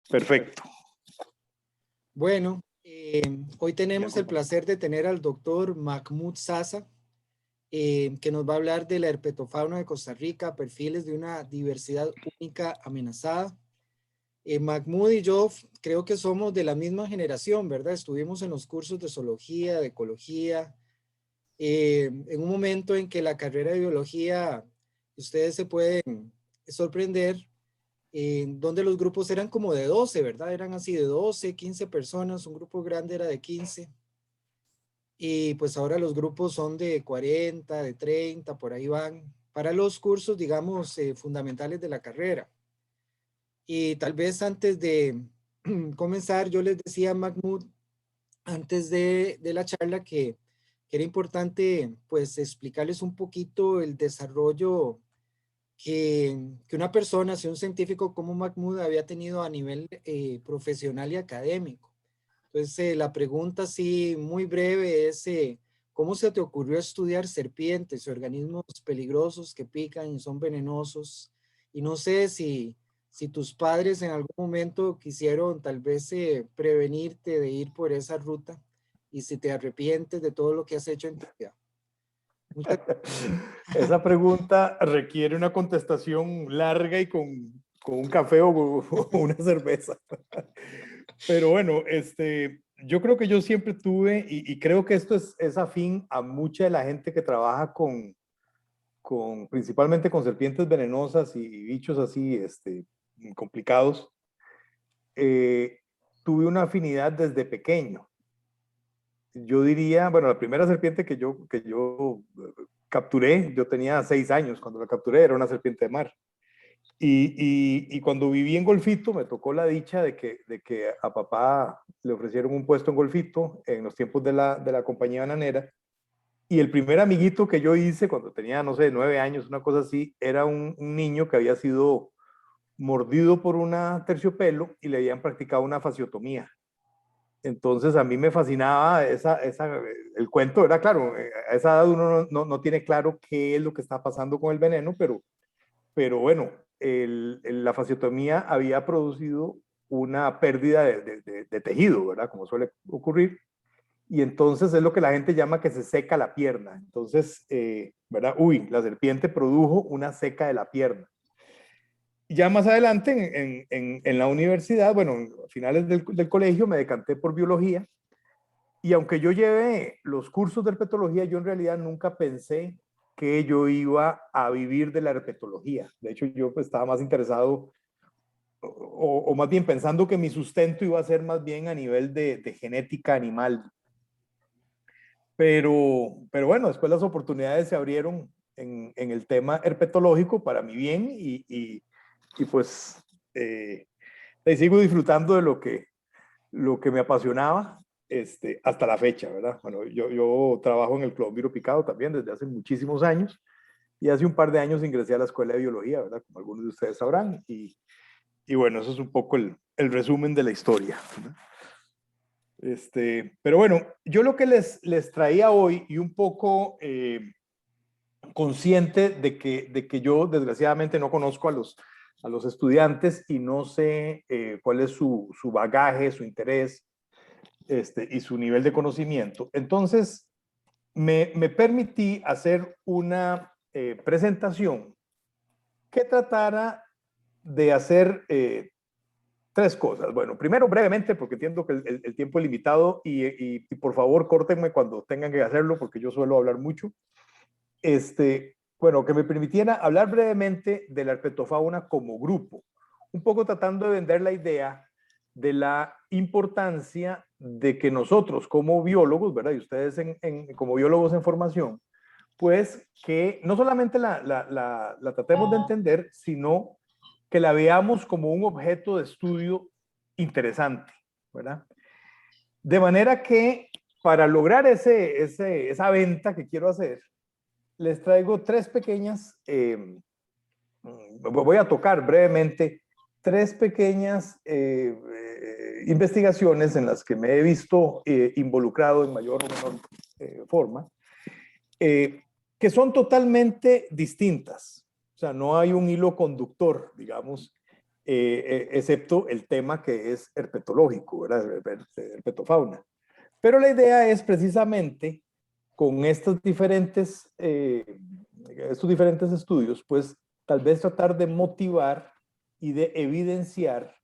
Perfecto. Bueno, hoy tenemos el placer de tener al doctor Mahmoud Sasa, que nos va a hablar de la herpetofauna de Costa Rica, perfiles de una diversidad única amenazada. Mahmoud y yo creo que somos de la misma generación, ¿verdad? Estuvimos en los cursos de zoología, de ecología, en un momento en que la carrera de biología, ustedes se pueden sorprender, donde los grupos eran como de 12, ¿verdad? Eran así de 12, 15 personas, un grupo grande era de 15. Y pues ahora los grupos son de 40, de 30, por ahí van, para los cursos, digamos, fundamentales de la carrera. Y tal vez antes de comenzar, yo les decía a Mahmoud, antes de la charla, que era importante, pues, explicarles un poquito el desarrollo que una persona, si un científico como Mahmoud, había tenido a nivel profesional y académico. Entonces, la pregunta, sí, muy breve, es ¿cómo se te ocurrió estudiar serpientes y organismos peligrosos que pican y son venenosos? Y no sé si tus padres en algún momento quisieron tal vez prevenirte de ir por esa ruta, y si te arrepientes de todo lo que has hecho en tu vida. Esa pregunta requiere una contestación larga y con un café o una cerveza. Pero bueno, yo creo que yo siempre tuve, y creo que esto es afín a mucha de la gente que trabaja principalmente con serpientes venenosas y bichos así complicados. Tuve una afinidad desde pequeño. Yo diría, bueno, la primera serpiente que yo capturé, yo tenía 6 años cuando la capturé, era una serpiente de mar. Y cuando viví en Golfito, me tocó la dicha de que a papá le ofrecieron un puesto en Golfito en los tiempos de la compañía bananera. Y el primer amiguito que yo hice cuando tenía, no sé, 9 años, una cosa así, era un niño que había sido mordido por una terciopelo y le habían practicado una fasciotomía. Entonces a mí me fascinaba el cuento, era claro, a esa edad uno no tiene claro qué es lo que está pasando con el veneno, pero bueno, la fasciotomía había producido una pérdida de tejido, ¿verdad? Como suele ocurrir. Y entonces es lo que la gente llama que se seca la pierna. Entonces, ¿verdad? Uy, la serpiente produjo una seca de la pierna. Ya más adelante en la universidad, bueno, a finales del colegio me decanté por biología. Y aunque yo llevé los cursos de herpetología, yo en realidad nunca pensé que yo iba a vivir de la herpetología. De hecho, yo pues, estaba más interesado o más bien pensando que mi sustento iba a ser más bien a nivel de genética animal. Pero bueno, después las oportunidades se abrieron en el tema herpetológico para mi bien y pues sigo disfrutando de lo que me apasionaba hasta la fecha, ¿verdad? Bueno, yo trabajo en el Colombiro Picado también desde hace muchísimos años y hace un par de años ingresé a la Escuela de Biología, ¿verdad? Como algunos de ustedes sabrán. Y bueno, eso es un poco el resumen de la historia, ¿verdad? Pero bueno, yo lo que les traía hoy y un poco consciente de que yo desgraciadamente no conozco a los estudiantes y no sé cuál es su bagaje, su interés y su nivel de conocimiento. Entonces, me permití hacer una presentación que tratara de hacer 3 cosas. Bueno, primero brevemente, porque entiendo que el tiempo es limitado y por favor córtenme cuando tengan que hacerlo, porque yo suelo hablar mucho. Bueno, que me permitiera hablar brevemente de la herpetofauna como grupo, un poco tratando de vender la idea de la importancia de que nosotros como biólogos, ¿verdad? Y ustedes como biólogos en formación, pues que no solamente la tratemos de entender, sino que la veamos como un objeto de estudio interesante, ¿verdad? De manera que para lograr esa venta que quiero hacer, les traigo 3 pequeñas, voy a tocar brevemente 3 pequeñas investigaciones en las que me he visto involucrado en mayor o menor forma, que son totalmente distintas. O sea, no hay un hilo conductor, digamos, excepto el tema que es herpetológico, ¿verdad? Herpetofauna. Pero la idea es precisamente con estos diferentes estudios, pues tal vez tratar de motivar y de evidenciar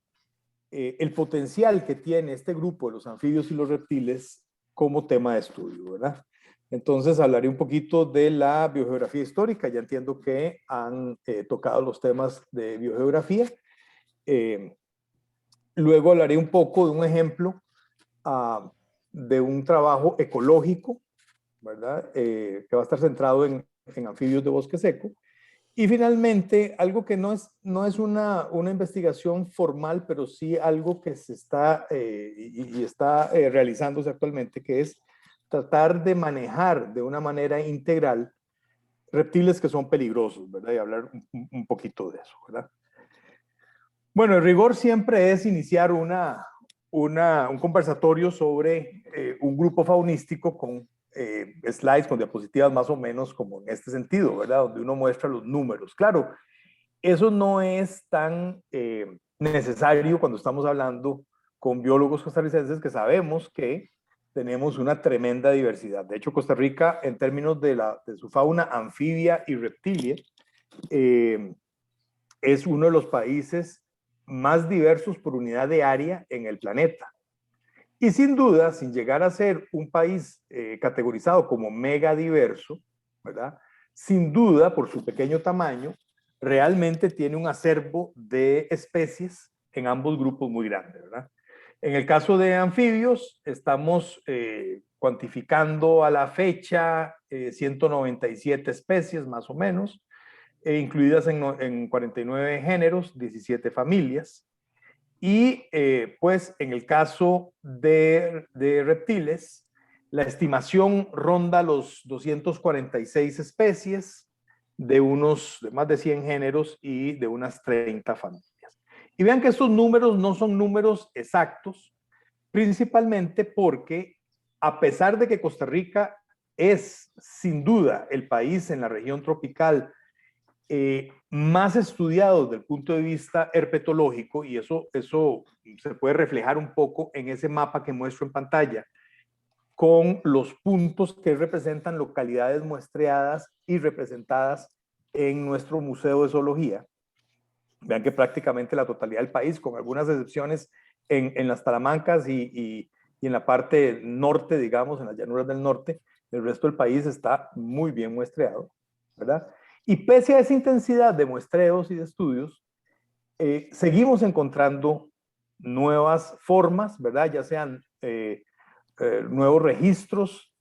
el potencial que tiene este grupo de los anfibios y los reptiles como tema de estudio, ¿verdad? Entonces hablaré un poquito de la biogeografía histórica. Ya entiendo que han tocado los temas de biogeografía. Luego hablaré un poco de un ejemplo de un trabajo ecológico, ¿verdad? Que va a estar centrado en anfibios de bosque seco. Y finalmente, algo que no es una investigación formal, pero sí algo que se está está realizándose actualmente, que es tratar de manejar de una manera integral reptiles que son peligrosos, ¿verdad? Y hablar un poquito de eso, ¿verdad? Bueno, el rigor siempre es iniciar un conversatorio sobre un grupo faunístico con slides, con diapositivas más o menos como en este sentido, ¿verdad? Donde uno muestra los números. Claro, eso no es tan necesario cuando estamos hablando con biólogos costarricenses que sabemos que tenemos una tremenda diversidad. De hecho, Costa Rica, en términos de su fauna anfibia y reptilia, es uno de los países más diversos por unidad de área en el planeta. Y sin duda, sin llegar a ser un país categorizado como mega diverso, ¿verdad? Sin duda, por su pequeño tamaño, realmente tiene un acervo de especies en ambos grupos muy grande, ¿verdad? En el caso de anfibios, estamos cuantificando a la fecha 197 especies más o menos, incluidas en 49 géneros, 17 familias. Y pues en el caso de reptiles, la estimación ronda los 246 especies de más de 100 géneros y de unas 30 familias. Y vean que estos números no son números exactos, principalmente porque a pesar de que Costa Rica es sin duda el país en la región tropical más estudiados desde el punto de vista herpetológico, y eso se puede reflejar un poco en ese mapa que muestro en pantalla, con los puntos que representan localidades muestreadas y representadas en nuestro Museo de Zoología. Vean que prácticamente la totalidad del país, con algunas excepciones en las Talamancas y en la parte norte, digamos, en las llanuras del norte, el resto del país está muy bien muestreado, ¿verdad? Y pese a esa intensidad de muestreos y de estudios, seguimos encontrando nuevas formas, ¿verdad? Ya sean nuevos registros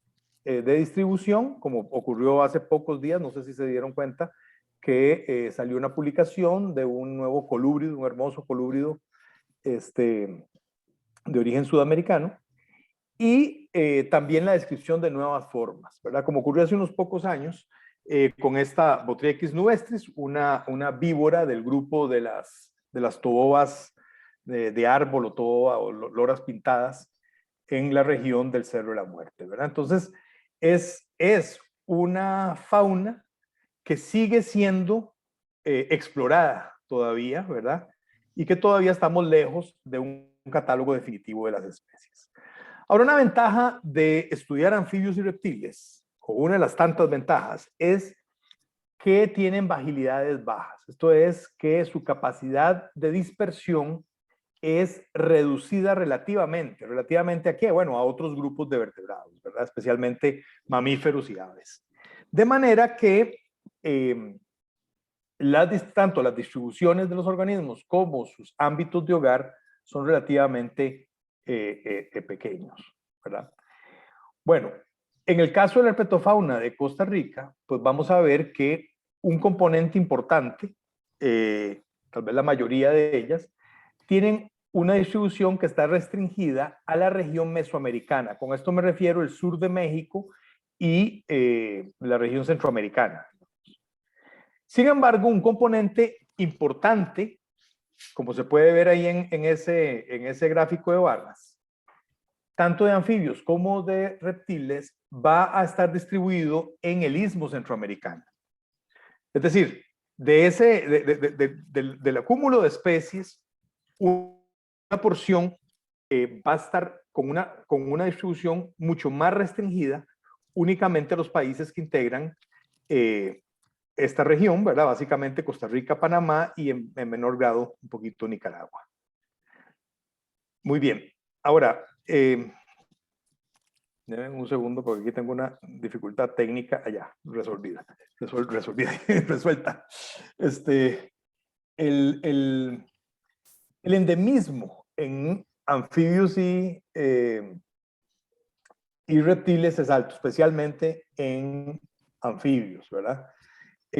de distribución, como ocurrió hace pocos días, no sé si se dieron cuenta, que salió una publicación de un nuevo colúbrido, un hermoso colúbrido de origen sudamericano, y también la descripción de nuevas formas, ¿verdad? Como ocurrió hace unos pocos años, con esta Botrytis nubestris, una víbora del grupo de las tobobas de árbol o toba o loras pintadas en la región del Cerro de la Muerte, ¿verdad? Entonces, es una fauna que sigue siendo explorada todavía, ¿verdad? Y que todavía estamos lejos de un catálogo definitivo de las especies. Ahora, una ventaja de estudiar anfibios y reptiles, o una de las tantas ventajas, es que tienen vagilidades bajas. Esto es que su capacidad de dispersión es reducida relativamente. ¿Relativamente a qué? Bueno, a otros grupos de vertebrados, ¿verdad? Especialmente mamíferos y aves. De manera que tanto las distribuciones de los organismos como sus ámbitos de hogar son relativamente pequeños, ¿verdad? Bueno, en el caso de la herpetofauna de Costa Rica, pues vamos a ver que un componente importante, tal vez la mayoría de ellas, tienen una distribución que está restringida a la región mesoamericana. Con esto me refiero al sur de México y la región centroamericana. Sin embargo, un componente importante, como se puede ver ahí en ese gráfico de barras, tanto de anfibios como de reptiles, va a estar distribuido en el istmo centroamericano. Es decir, del acúmulo de especies, una porción va a estar con una distribución mucho más restringida únicamente a los países que integran esta región, ¿verdad? Básicamente Costa Rica, Panamá y en menor grado un poquito Nicaragua. Muy bien. Ahora, un segundo porque aquí tengo una dificultad técnica allá, resuelta. El endemismo en anfibios y reptiles es alto, especialmente en anfibios, ¿verdad?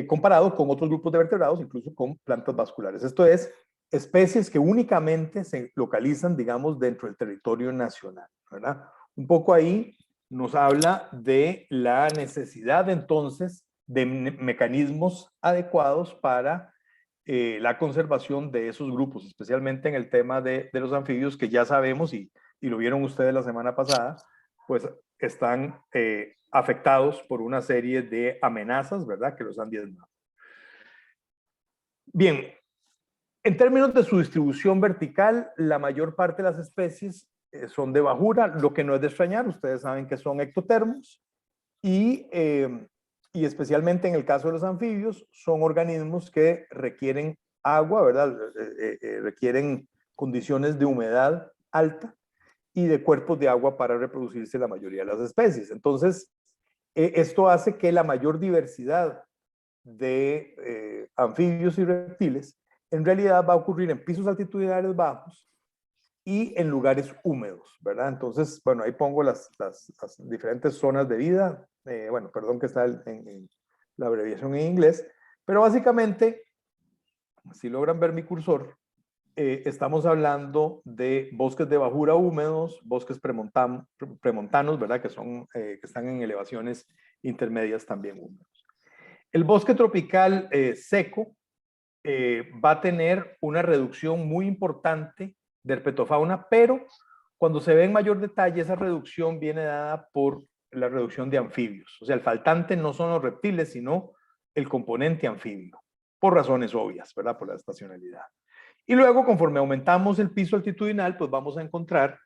Comparado con otros grupos de vertebrados, incluso con plantas vasculares. Esto es, especies que únicamente se localizan, digamos, dentro del territorio nacional, ¿verdad? Un poco ahí nos habla de la necesidad, entonces, de mecanismos adecuados para la conservación de esos grupos, especialmente en el tema de los anfibios, que ya sabemos, y lo vieron ustedes la semana pasada, pues están afectados por una serie de amenazas, ¿verdad?, que los han diezmado. Bien, en términos de su distribución vertical, la mayor parte de las especies son de bajura, lo que no es de extrañar, ustedes saben que son ectotermos, y especialmente en el caso de los anfibios, son organismos que requieren agua, ¿verdad? Requieren condiciones de humedad alta y de cuerpos de agua para reproducirse la mayoría de las especies. Entonces, esto hace que la mayor diversidad de anfibios y reptiles en realidad va a ocurrir en pisos altitudinales bajos y en lugares húmedos, ¿verdad? Entonces, bueno, ahí pongo las diferentes zonas de vida. Bueno, perdón que está en la abreviación en inglés, pero básicamente, si logran ver mi cursor, estamos hablando de bosques de bajura húmedos, bosques premontanos, ¿verdad? Que están en elevaciones intermedias también húmedos. El bosque tropical seco va a tener una reducción muy importante de herpetofauna, pero cuando se ve en mayor detalle, esa reducción viene dada por la reducción de anfibios. O sea, el faltante no son los reptiles, sino el componente anfibio, por razones obvias, ¿verdad? Por la estacionalidad. Y luego, conforme aumentamos el piso altitudinal, pues vamos a encontrar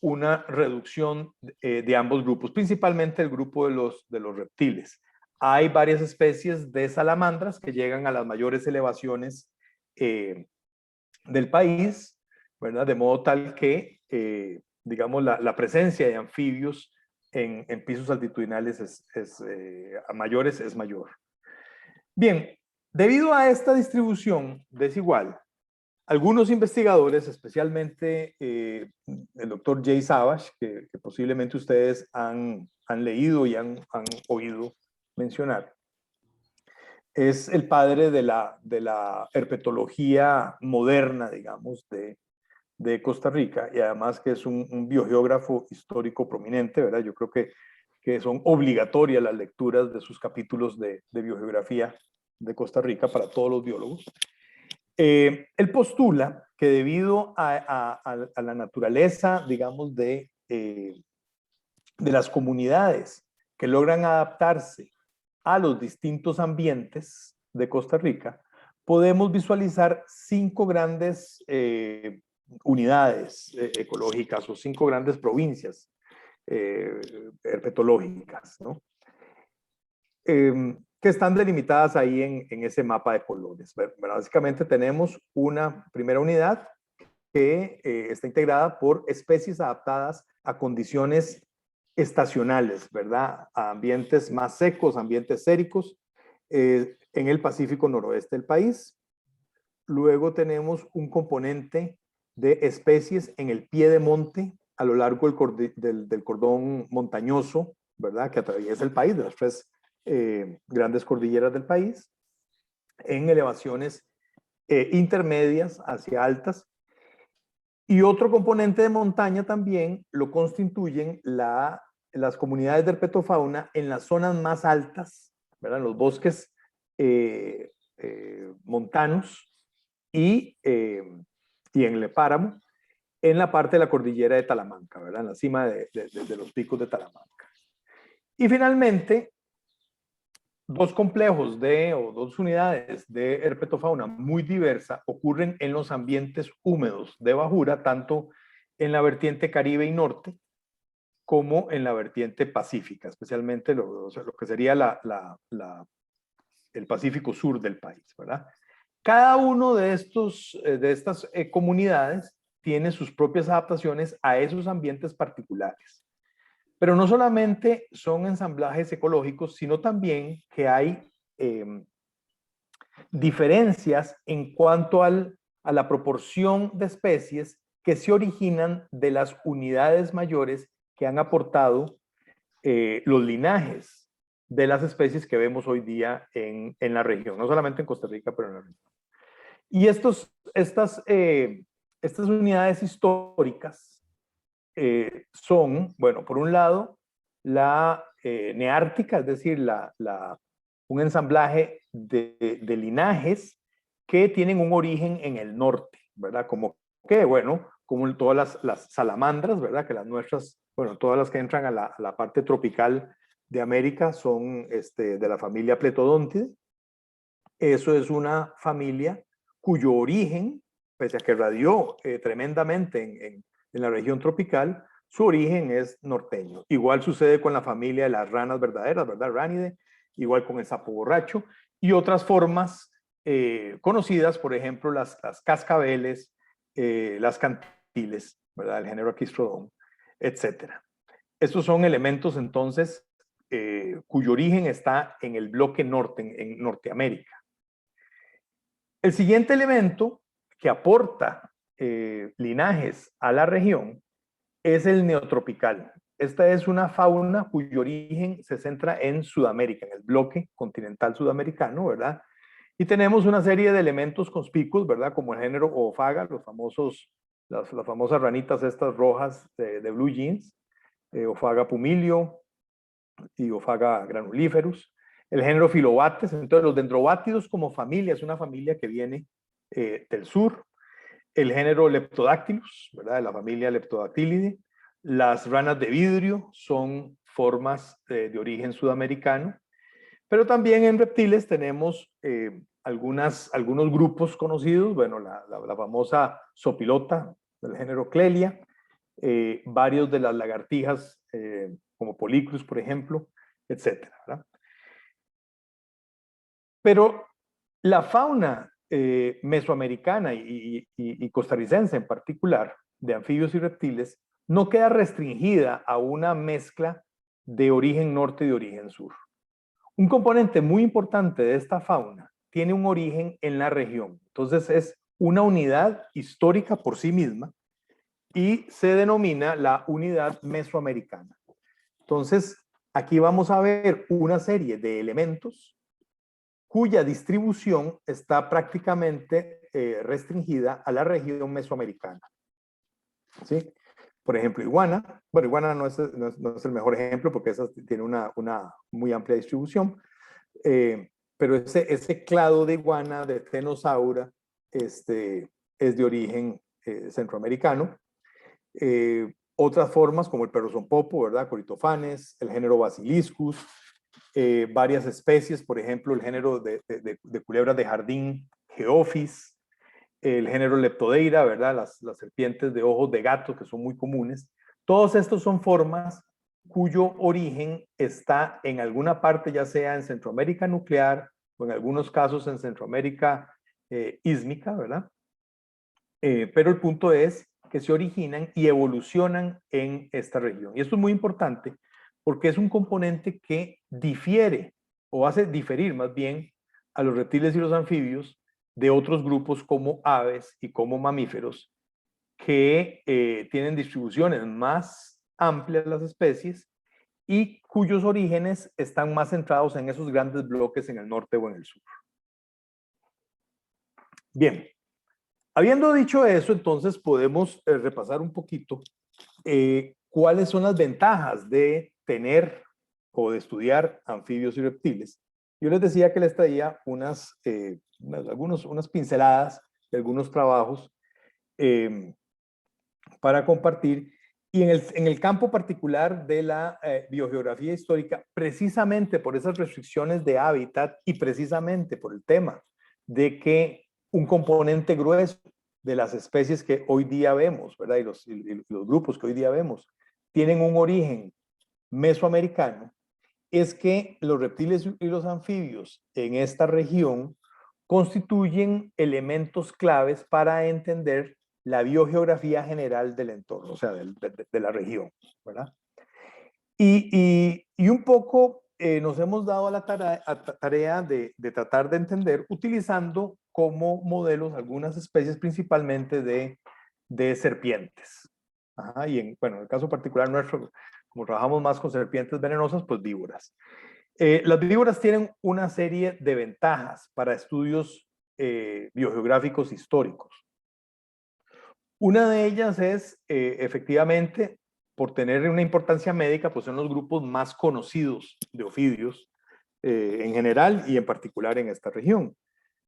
una reducción de ambos grupos, principalmente el grupo de los reptiles. Hay varias especies de salamandras que llegan a las mayores elevaciones del país, ¿verdad? De modo tal que, digamos, la presencia de anfibios en pisos altitudinales mayores es mayor. Bien, debido a esta distribución desigual, algunos investigadores, especialmente el doctor Jay Savage, que posiblemente ustedes han leído y han oído mencionar, es el padre de la herpetología moderna, digamos, de Costa Rica, y además que es un biogeógrafo histórico prominente, ¿verdad? Yo creo que son obligatorias las lecturas de sus capítulos de biogeografía de Costa Rica para todos los biólogos. Él postula que debido a la naturaleza, digamos, de las comunidades que logran adaptarse a los distintos ambientes de Costa Rica, podemos visualizar 5 grandes unidades ecológicas o 5 grandes provincias herpetológicas, ¿no? Que están delimitadas ahí en ese mapa de colores. Básicamente tenemos una primera unidad que está integrada por especies adaptadas a condiciones estacionales, ¿verdad? A ambientes más secos, ambientes séricos, en el Pacífico noroeste del país. Luego tenemos un componente de especies en el pie de monte a lo largo del cordón montañoso, ¿verdad? Que atraviesa el país, de las 3 grandes cordilleras del país, en elevaciones intermedias hacia altas. Y otro componente de montaña también lo constituyen las comunidades de herpetofauna en las zonas más altas, ¿verdad? En los bosques montanos y en el páramo, en la parte de la cordillera de Talamanca, ¿verdad? En la cima de los picos de Talamanca. Y finalmente, dos complejos o dos unidades de herpetofauna muy diversa ocurren en los ambientes húmedos de bajura, tanto en la vertiente Caribe y Norte como en la vertiente pacífica, especialmente lo que sería el Pacífico Sur del país, ¿verdad? Cada uno de estas comunidades tiene sus propias adaptaciones a esos ambientes particulares. Pero no solamente son ensamblajes ecológicos, sino también que hay diferencias en cuanto a la proporción de especies que se originan de las unidades mayores que han aportado los linajes de las especies que vemos hoy día en la región, no solamente en Costa Rica, pero en la región. Y estas unidades históricas son, bueno, por un lado, la neártica, es decir, un ensamblaje de linajes que tienen un origen en el norte, ¿verdad? Como que, bueno, como todas las salamandras, ¿verdad? Que las nuestras, bueno, todas las que entran a la parte tropical de América son de la familia Pletodontidae. Eso es una familia cuyo origen, pese a que radió tremendamente en la región tropical, su origen es norteño. Igual sucede con la familia de las ranas verdaderas, ¿verdad? Ranidae, igual con el sapo borracho y otras formas conocidas, por ejemplo, las cascabeles, las cantiles, ¿verdad? El género Aquistrodon, etc. Estos son elementos, entonces, cuyo origen está en el bloque norte, en Norteamérica. El siguiente elemento que aporta linajes a la región es el neotropical. Esta es una fauna cuyo origen se centra en Sudamérica, en el bloque continental sudamericano, ¿verdad? Y tenemos una serie de elementos conspicuos, ¿verdad? Como el género Oophaga, las famosas ranitas estas rojas de blue jeans, Oophaga pumilio y Oophaga granuliferus. El género Filobates, entonces los dendrobátidos como familia, es una familia que viene del sur. El género Leptodactylus, ¿verdad? De la familia Leptodactylidae. Las ranas de vidrio son formas de origen sudamericano. Pero también en reptiles tenemos algunos grupos conocidos, bueno, la famosa sopilota del género Clelia, varios de las lagartijas como Polycrus, por ejemplo, etcétera, ¿verdad? Pero la fauna mesoamericana y costarricense en particular, de anfibios y reptiles, no queda restringida a una mezcla de origen norte y de origen sur. Un componente muy importante de esta fauna tiene un origen en la región. Entonces es una unidad histórica por sí misma y se denomina la unidad mesoamericana. Entonces, aquí vamos a ver una serie de elementos cuya distribución está prácticamente restringida a la región mesoamericana. ¿Sí? Por ejemplo, iguana. Bueno, iguana no es el mejor ejemplo porque esa tiene una muy amplia distribución. Pero ese clado de iguana, de Tenosaura, es de origen centroamericano. Otras formas como el perrosompopo, ¿verdad? Coritofanes, el género Basiliscus, varias especies, por ejemplo, el género de culebras de jardín, Geophis, el género Leptodeira, ¿verdad? Las serpientes de ojos de gato, que son muy comunes. Todos estos son formas cuyo origen está en alguna parte, ya sea en Centroamérica nuclear o en algunos casos en Centroamérica ísmica, ¿verdad? Pero el punto es que se originan y evolucionan en esta región. Y esto es muy importante porque es un componente que difiere o hace diferir más bien a los reptiles y los anfibios de otros grupos como aves y como mamíferos que tienen distribuciones más amplias las especies y cuyos orígenes están más centrados en esos grandes bloques en el norte o en el sur. Bien, habiendo dicho eso, entonces podemos repasar un poquito cuáles son las ventajas de tener o de estudiar anfibios y reptiles. Yo les decía que les traía unas pinceladas de algunos trabajos para compartir Y en el campo particular de la biogeografía histórica, precisamente por esas restricciones de hábitat y precisamente por el tema de que un componente grueso de las especies que hoy día vemos, ¿verdad? Y los grupos que hoy día vemos, tienen un origen mesoamericano, es que los reptiles y los anfibios en esta región constituyen elementos claves para entender la biogeografía general del entorno, o sea, de la región, ¿verdad? Y un poco nos hemos dado a la tarea de tratar de entender utilizando como modelos algunas especies principalmente de serpientes. Ajá, y bueno, en el caso particular nuestro, como trabajamos más con serpientes venenosas, pues víboras. Las víboras tienen una serie de ventajas para estudios biogeográficos históricos. Una de ellas es, efectivamente, por tener una importancia médica, pues son los grupos más conocidos de ofidios en general y en particular en esta región.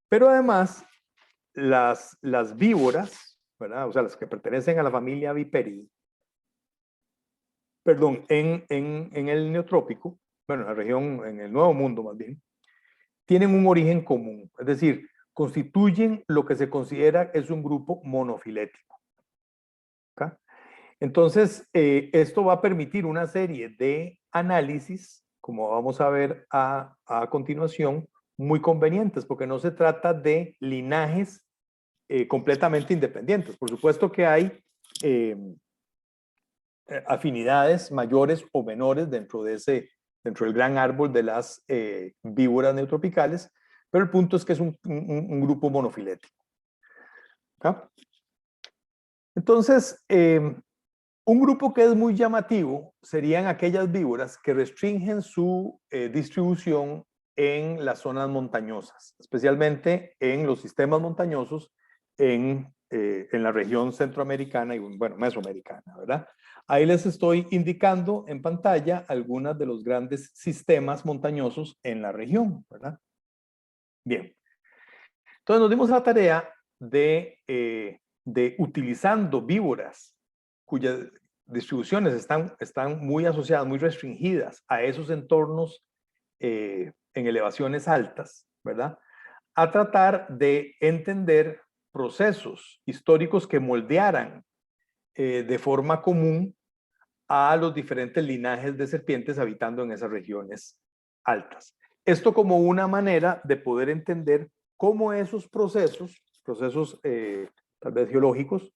Pero además, las víboras, ¿verdad? O sea, las que pertenecen a la familia Viperidae, perdón, en el neotrópico, bueno, en la región, en el Nuevo Mundo más bien, tienen un origen común, es decir, constituyen lo que se considera es un grupo monofilético. ¿Okay? Entonces, esto va a permitir una serie de análisis, como vamos a ver a continuación, muy convenientes, porque no se trata de linajes completamente independientes. Por supuesto que hay afinidades mayores o menores dentro del gran árbol de las víboras neotropicales, pero el punto es que es un grupo monofilético. ¿Okay? Entonces, un grupo que es muy llamativo serían aquellas víboras que restringen su distribución en las zonas montañosas, especialmente en los sistemas montañosos en la región centroamericana y, bueno, mesoamericana, ¿verdad? Ahí les estoy indicando en pantalla algunos de los grandes sistemas montañosos en la región, ¿verdad? Bien. Entonces nos dimos la tarea de utilizando víboras cuyas distribuciones están muy asociadas, muy restringidas a esos entornos en elevaciones altas, ¿verdad? A tratar de entender procesos históricos que moldearan de forma común a los diferentes linajes de serpientes habitando en esas regiones altas. Esto como una manera de poder entender cómo esos procesos tal vez geológicos,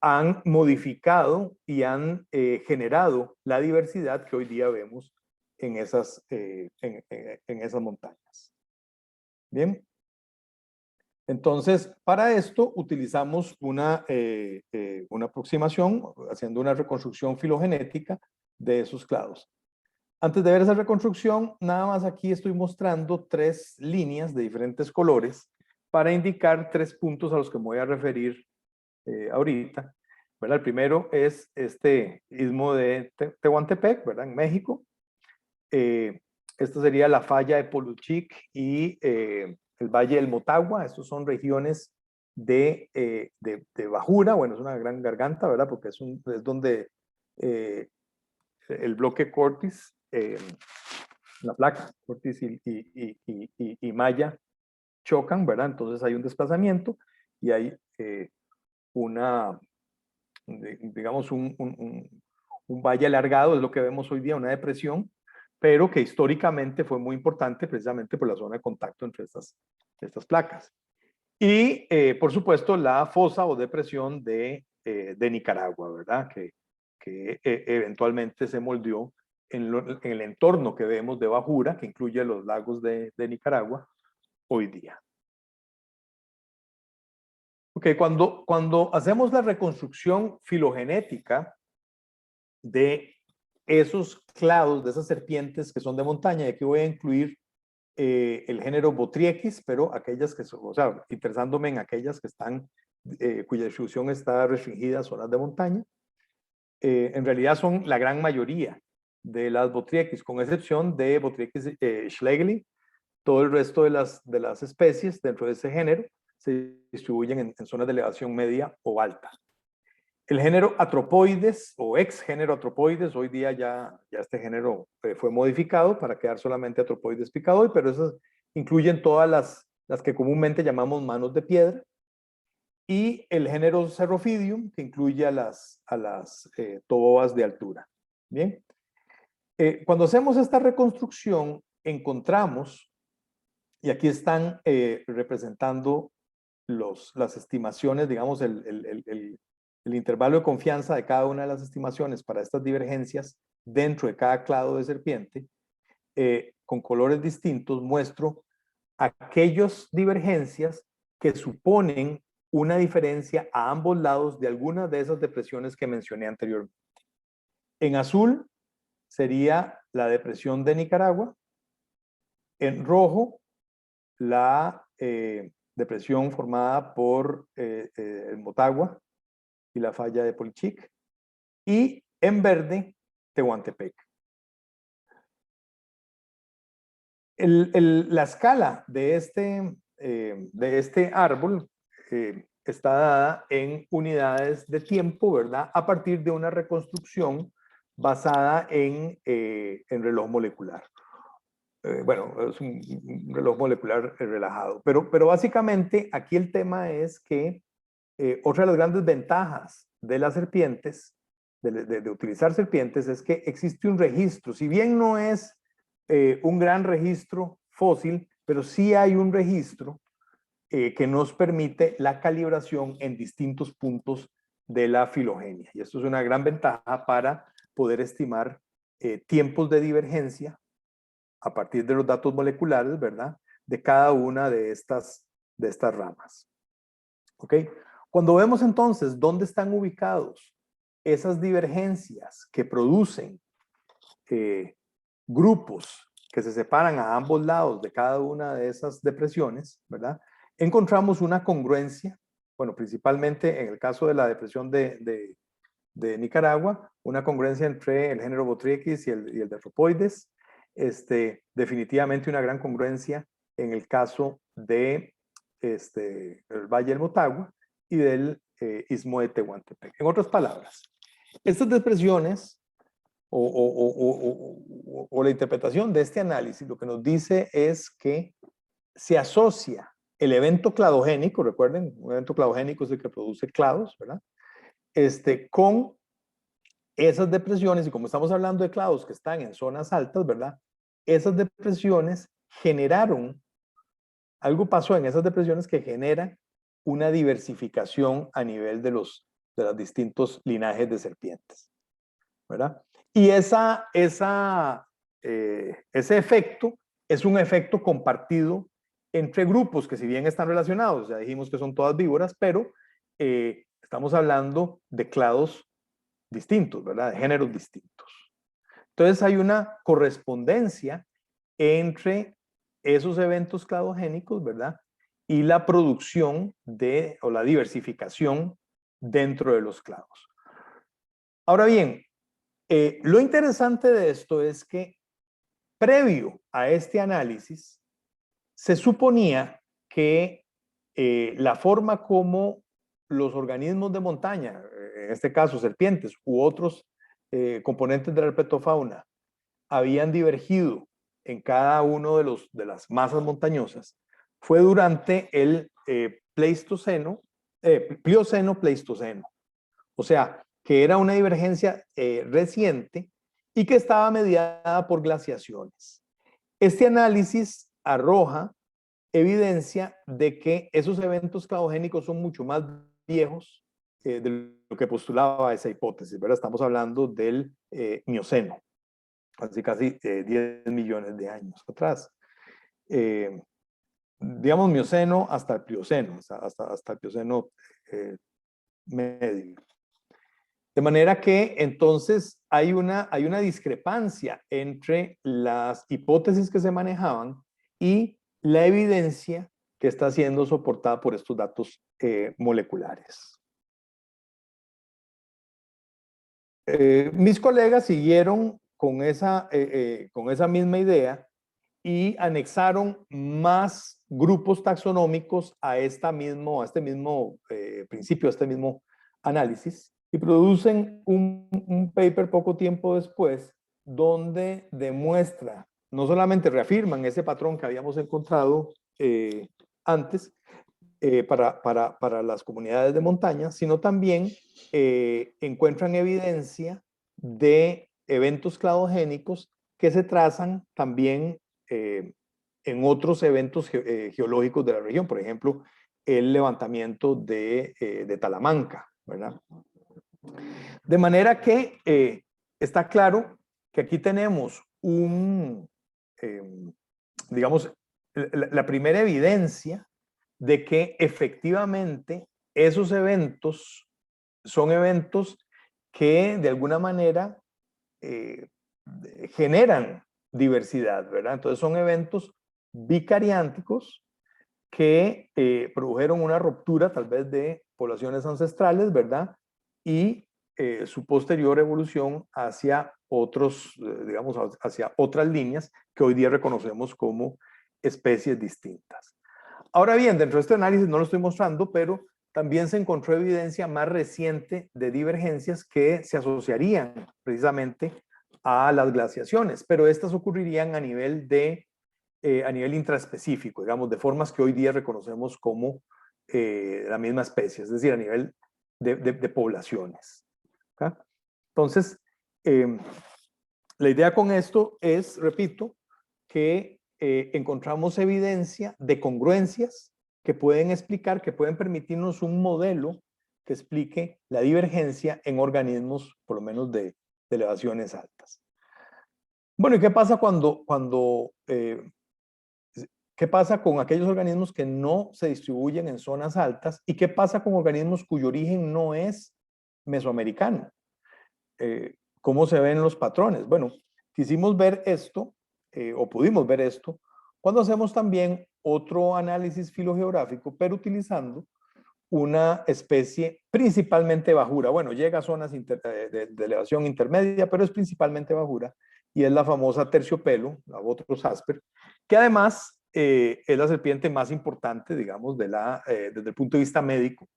han modificado y han generado la diversidad que hoy día vemos en esas montañas. Bien. Entonces, para esto utilizamos una aproximación, haciendo una reconstrucción filogenética de esos clados. Antes de ver esa reconstrucción, nada más aquí estoy mostrando 3 líneas de diferentes colores para indicar 3 puntos a los que me voy a referir ahorita, ¿verdad? El primero es este istmo de Tehuantepec, ¿verdad? En México. Esta sería la falla de Poluchic y el Valle del Motagua. Estos son regiones de bajura, bueno, es una gran garganta, ¿verdad? Porque es donde el bloque Cortis, la placa Cortis y Maya chocan, ¿verdad? Entonces hay un desplazamiento y hay digamos, un valle alargado, es lo que vemos hoy día, una depresión, pero que históricamente fue muy importante precisamente por la zona de contacto entre estas placas. Y, por supuesto, la fosa o depresión de Nicaragua, ¿verdad? Que eventualmente se moldeó en el entorno que vemos de bajura, que incluye los lagos de Nicaragua hoy día. Ok, cuando hacemos la reconstrucción filogenética de esos clados, de esas serpientes que son de montaña, y aquí voy a incluir el género Botriequis, pero aquellas que son, o sea, interesándome en aquellas que están, cuya distribución está restringida a zonas de montaña, en realidad son la gran mayoría de las Botriequis, con excepción de Botriequis schlegeli. Todo el resto de las especies dentro de ese género se distribuyen en zonas de elevación media o alta. El género Atropoides o ex género Atropoides, hoy día ya este género fue modificado para quedar solamente Atropoides picadoy, pero esas incluyen todas las que comúnmente llamamos manos de piedra. Y el género Cerrophidium, que incluye a las tobobas de altura. Bien. Cuando hacemos esta reconstrucción, encontramos, y aquí están representando las estimaciones, digamos, el intervalo de confianza de cada una de las estimaciones para estas divergencias dentro de cada clado de serpiente, con colores distintos, muestro aquellas divergencias que suponen una diferencia a ambos lados de algunas de esas depresiones que mencioné anteriormente. En azul sería la depresión de Nicaragua, en rojo la depresión formada por el Motagua y la falla de Polichic, y en verde Tehuantepec. La escala de este árbol está dada en unidades de tiempo, ¿verdad? A partir de una reconstrucción basada en reloj molecular. Bueno, es un reloj molecular relajado. Pero básicamente aquí el tema es que otra de las grandes ventajas de las serpientes, de utilizar serpientes, es que existe un registro. Si bien no es un gran registro fósil, pero sí hay un registro que nos permite la calibración en distintos puntos de la filogenia. Y esto es una gran ventaja para poder estimar tiempos de divergencia a partir de los datos moleculares, ¿verdad? De cada una de estas ramas. ¿Ok? Cuando vemos entonces dónde están ubicados esas divergencias que producen grupos que se separan a ambos lados de cada una de esas depresiones, ¿verdad? Encontramos una congruencia, bueno, principalmente en el caso de la depresión de Nicaragua, una congruencia entre el género Botrytis y el de Atropoides, definitivamente una gran congruencia en el caso de el Valle del Motagua y del Istmo de Tehuantepec. En otras palabras, estas depresiones o la interpretación de este análisis lo que nos dice es que se asocia el evento cladogénico, recuerden, un evento cladogénico es el que produce clados, ¿verdad? Con esas depresiones, y como estamos hablando de clados que están en zonas altas, ¿verdad? Esas depresiones generaron, algo pasó en esas depresiones que genera una diversificación a nivel de los distintos linajes de serpientes, ¿verdad? Y ese efecto es un efecto compartido entre grupos que si bien están relacionados, ya dijimos que son todas víboras, pero estamos hablando de clados distintos, ¿verdad? De géneros distintos. Entonces hay una correspondencia entre esos eventos cladogénicos, ¿verdad? Y la producción o la diversificación dentro de los clados. Ahora bien, lo interesante de esto es que previo a este análisis se suponía que la forma como los organismos de montaña, en este caso serpientes u otros componentes de la herpetofauna, habían divergido en cada uno de las masas montañosas, fue durante el Plioceno-Pleistoceno. O sea, que era una divergencia reciente y que estaba mediada por glaciaciones. Este análisis arroja evidencia de que esos eventos cladogénicos son mucho más viejos de lo que postulaba esa hipótesis, ¿verdad? Estamos hablando del Mioceno, casi 10 millones de años atrás. Digamos Mioceno hasta el Plioceno, hasta el Plioceno medio. De manera que entonces hay una discrepancia entre las hipótesis que se manejaban y la evidencia que está siendo soportada por estos datos moleculares. Mis colegas siguieron con esa misma idea y anexaron más grupos taxonómicos a este mismo principio, a este mismo análisis, y producen un paper poco tiempo después donde demuestra, no solamente reafirman ese patrón que habíamos encontrado antes para las comunidades de montaña, sino también encuentran evidencia de eventos cladogénicos que se trazan también en otros eventos geológicos de la región, por ejemplo, el levantamiento de Talamanca, ¿verdad? De manera que está claro que aquí tenemos digamos, la primera evidencia de que efectivamente esos eventos son eventos que de alguna manera generan diversidad, ¿verdad? Entonces son eventos bicariánticos que produjeron una ruptura tal vez de poblaciones ancestrales, ¿verdad? Y su posterior evolución hacia otros, digamos, hacia otras líneas que hoy día reconocemos como especies distintas. Ahora bien, dentro de este análisis no lo estoy mostrando, pero también se encontró evidencia más reciente de divergencias que se asociarían precisamente a las glaciaciones, pero estas ocurrirían a nivel intraespecífico, digamos, de formas que hoy día reconocemos como la misma especie, es decir, a nivel de poblaciones. ¿Okay? Entonces, la idea con esto es, repito, que encontramos evidencia de congruencias que pueden explicar, que pueden permitirnos un modelo que explique la divergencia en organismos, por lo menos de elevaciones altas. Bueno, ¿y qué pasa qué pasa con aquellos organismos que no se distribuyen en zonas altas? ¿Y qué pasa con organismos cuyo origen no es mesoamericano? ¿Cómo se ven los patrones? Bueno, quisimos ver esto, o pudimos ver esto, cuando hacemos también otro análisis filogeográfico, pero utilizando una especie principalmente bajura. Bueno, llega a zonas de elevación intermedia, pero es principalmente bajura, y es la famosa terciopelo, la Bothros asper, que además es la serpiente más importante, digamos, desde el punto de vista médico,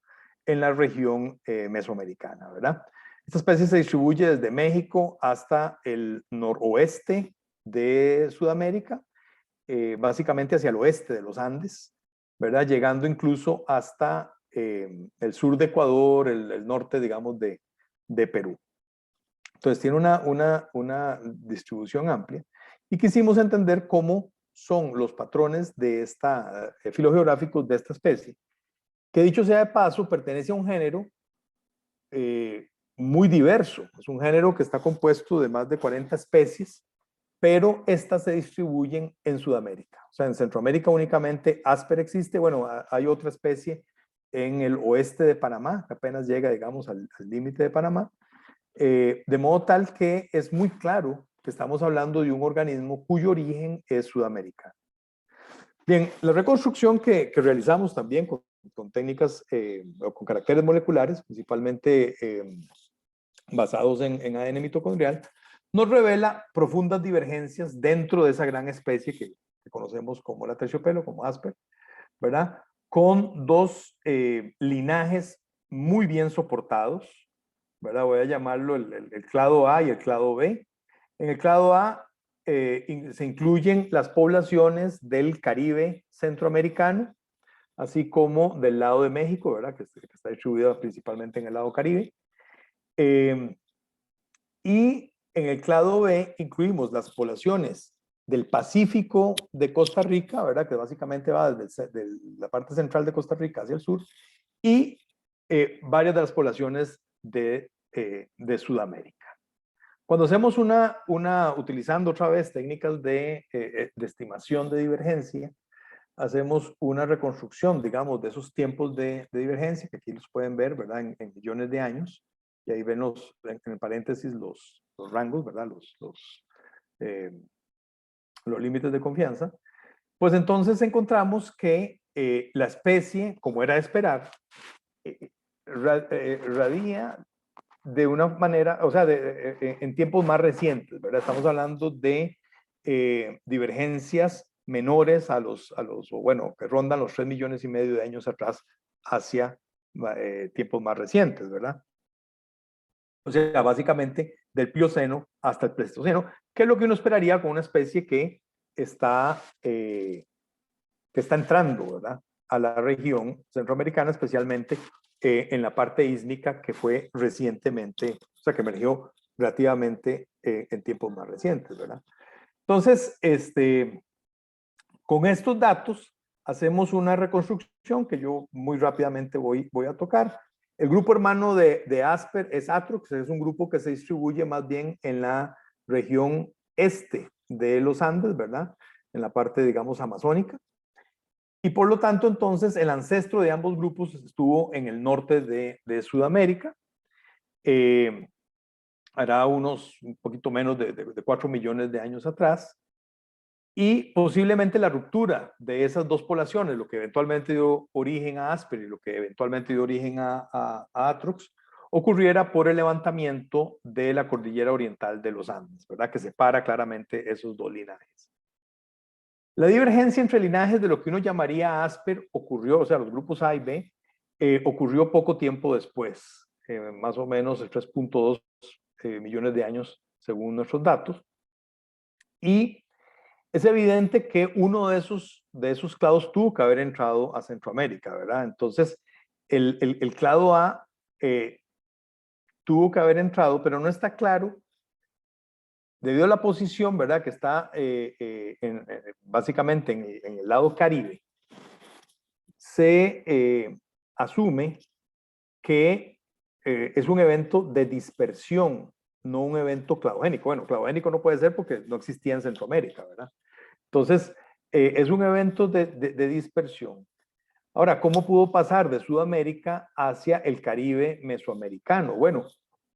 en la región mesoamericana, ¿verdad? Esta especie se distribuye desde México hasta el noroeste de Sudamérica, básicamente hacia el oeste de los Andes, ¿verdad? Llegando incluso hasta el sur de Ecuador, el norte, digamos, de Perú. Entonces tiene una distribución amplia y quisimos entender cómo son los patrones de filogeográficos de esta especie, que dicho sea de paso, pertenece a un género muy diverso. Es un género que está compuesto de más de 40 especies, pero estas se distribuyen en Sudamérica. O sea, en Centroamérica únicamente Asper existe. Bueno, hay otra especie en el oeste de Panamá, que apenas llega, digamos, al límite de Panamá, de modo tal que es muy claro que estamos hablando de un organismo cuyo origen es sudamericano. Bien, la reconstrucción que realizamos también con técnicas o con caracteres moleculares, principalmente basados en ADN mitocondrial, nos revela profundas divergencias dentro de esa gran especie que conocemos como la terciopelo, como Asper, ¿verdad? Con dos linajes muy bien soportados, ¿verdad? Voy a llamarlo el clado A y el clado B. En el clado A se incluyen las poblaciones del Caribe centroamericano, así como del lado de México, ¿verdad? Que está distribuida principalmente en el lado Caribe. Y en el clado B incluimos las poblaciones del Pacífico de Costa Rica, ¿verdad? Que básicamente va desde la parte central de Costa Rica hacia el sur, y varias de las poblaciones de Sudamérica. Cuando hacemos utilizando otra vez técnicas de estimación de divergencia, hacemos una reconstrucción, digamos, de esos tiempos de divergencia, que aquí los pueden ver, ¿verdad? En millones de años, y ahí ven en paréntesis los rangos, ¿verdad? Los límites de confianza. Pues entonces encontramos que la especie, como era de esperar, radia de una manera, o sea, en tiempos más recientes, ¿verdad? Estamos hablando de divergencias menores o bueno, que rondan los 3,5 millones de años atrás hacia tiempos más recientes, ¿verdad? O sea, básicamente del Plioceno hasta el Pleistoceno, que es lo que uno esperaría con una especie que está entrando, ¿verdad?, a la región centroamericana, especialmente en la parte ísmica que fue recientemente, o sea, que emergió relativamente en tiempos más recientes, ¿verdad? Entonces, con estos datos hacemos una reconstrucción que yo muy rápidamente voy a tocar. El grupo hermano de Asper es Atrox, es un grupo que se distribuye más bien en la región este de los Andes, ¿verdad?, en la parte, digamos, amazónica. Y por lo tanto, entonces, el ancestro de ambos grupos estuvo en el norte de Sudamérica. Hará un poquito menos de 4 millones de años atrás. Y posiblemente la ruptura de esas dos poblaciones, lo que eventualmente dio origen a Asper y lo que eventualmente dio origen a Atrox, ocurriera por el levantamiento de la cordillera oriental de los Andes, ¿verdad?, que separa claramente esos dos linajes. La divergencia entre linajes de lo que uno llamaría Asper ocurrió, o sea, los grupos A y B, ocurrió poco tiempo después, más o menos 3.2 millones de años según nuestros datos. Y es evidente que uno de esos clados tuvo que haber entrado a Centroamérica, ¿verdad? Entonces, el clado A tuvo que haber entrado, pero no está claro, debido a la posición, ¿verdad?, que está básicamente en el lado Caribe, se asume que es un evento de dispersión, no un evento cladogénico. Bueno, cladogénico no puede ser porque no existía en Centroamérica, ¿verdad? Entonces, es un evento de dispersión. Ahora, ¿cómo pudo pasar de Sudamérica hacia el Caribe mesoamericano? Bueno,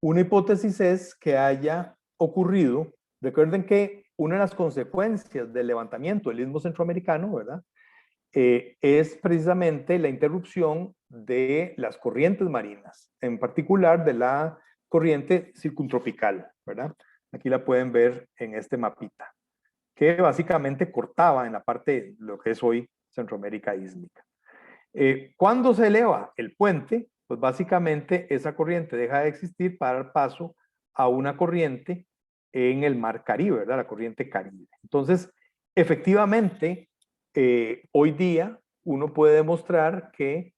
una hipótesis es que haya ocurrido, recuerden que una de las consecuencias del levantamiento del istmo centroamericano, ¿verdad?, es precisamente la interrupción de las corrientes marinas, en particular de la corriente circuntropical, ¿verdad? Aquí la pueden ver en este mapita, que básicamente cortaba en la parte de lo que es hoy Centroamérica ísmica. Cuando se eleva el puente, pues básicamente esa corriente deja de existir para dar paso a una corriente en el mar Caribe, ¿verdad?, la corriente Caribe. Entonces, efectivamente, hoy día uno puede demostrar que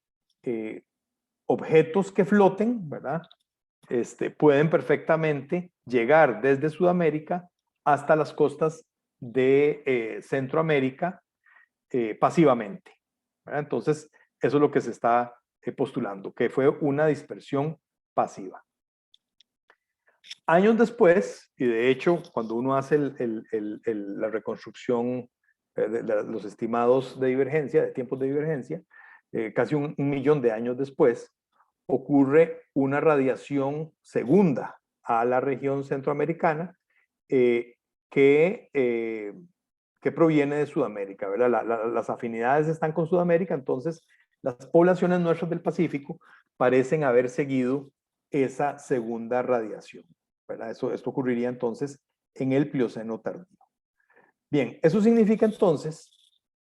objetos que floten, ¿verdad?, pueden perfectamente llegar desde Sudamérica hasta las costas de Centroamérica pasivamente, ¿verdad? Entonces, eso es lo que se está postulando, que fue una dispersión pasiva. Años después, y de hecho, cuando uno hace la reconstrucción de los estimados de divergencia, de tiempos de divergencia, casi un millón de años después, ocurre una radiación segunda a la región centroamericana que proviene de Sudamérica, ¿verdad? Las afinidades están con Sudamérica, entonces las poblaciones nuestras del Pacífico parecen haber seguido esa segunda radiación, ¿verdad? Esto ocurriría entonces en el Plioceno tardío. Bien, eso significa entonces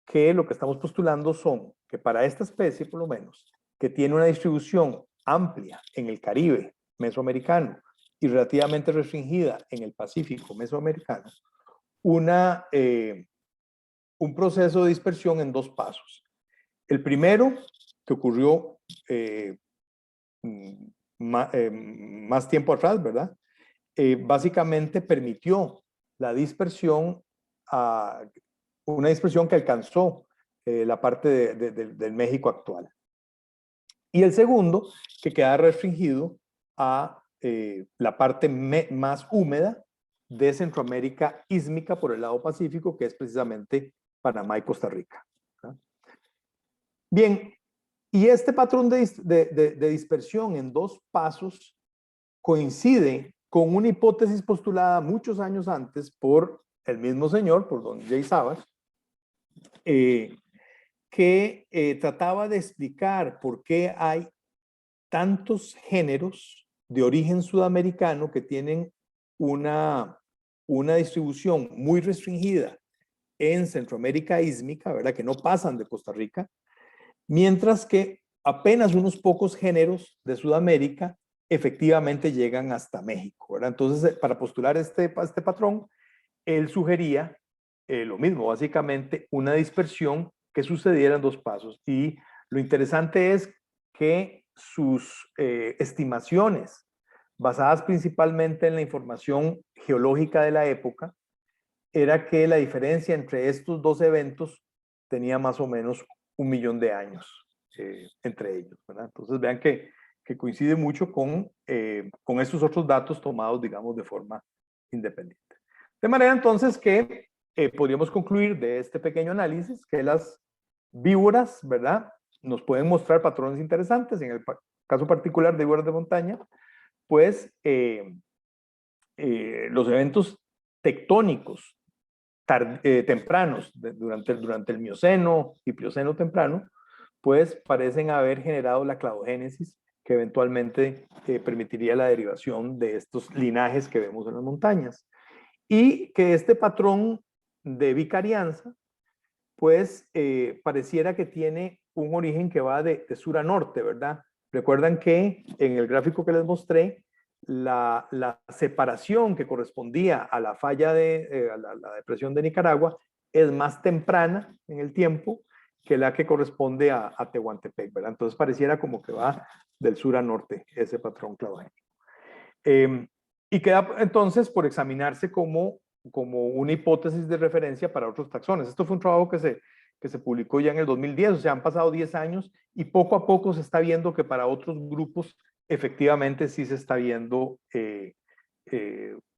que lo que estamos postulando son que para esta especie, por lo menos, que tiene una distribución amplia en el Caribe mesoamericano y relativamente restringida en el Pacífico mesoamericano, un proceso de dispersión en dos pasos. El primero, que ocurrió más tiempo atrás, ¿verdad? Básicamente permitió la dispersión, una dispersión que alcanzó la parte del México actual. Y el segundo, que queda restringido a la parte más húmeda de Centroamérica ísmica por el lado Pacífico, que es precisamente Panamá y Costa Rica. ¿Verdad? Bien, y este patrón de dispersión en dos pasos coincide con una hipótesis postulada muchos años antes por el mismo señor, por don Jay Savage, que trataba de explicar por qué hay tantos géneros de origen sudamericano que tienen una distribución muy restringida en Centroamérica ísmica, ¿verdad?, que no pasan de Costa Rica, mientras que apenas unos pocos géneros de Sudamérica efectivamente llegan hasta México, ¿verdad? Entonces, para postular este patrón, él sugería lo mismo, básicamente una dispersión que sucediera en 2 pasos. Y lo interesante es que sus estimaciones, basadas principalmente en la información geológica de la época, era que la diferencia entre estos 2 eventos tenía más o menos 1 millón de años entre ellos, ¿verdad? Entonces vean que coincide mucho con estos otros datos tomados, digamos, de forma independiente. De manera entonces que podríamos concluir de este pequeño análisis que las víboras, ¿verdad?, nos pueden mostrar patrones interesantes. En el caso particular de víboras de montaña, pues los eventos tectónicos tempranos durante el Mioceno y Plioceno temprano, pues parecen haber generado la cladogénesis que eventualmente permitiría la derivación de estos linajes que vemos en las montañas. Y que este patrón de bicarianza, pues pareciera que tiene un origen que va de sur a norte, ¿verdad? Recuerdan que en el gráfico que les mostré, la separación que correspondía a la falla a la depresión de Nicaragua es más temprana en el tiempo que la que corresponde a Tehuantepec, ¿verdad? Entonces pareciera como que va del sur a norte ese patrón cladogénico. Y queda entonces por examinarse como una hipótesis de referencia para otros taxones. Esto fue un trabajo que se publicó ya en el 2010, o sea, han pasado 10 años y poco a poco se está viendo que para otros grupos efectivamente sí se está viendo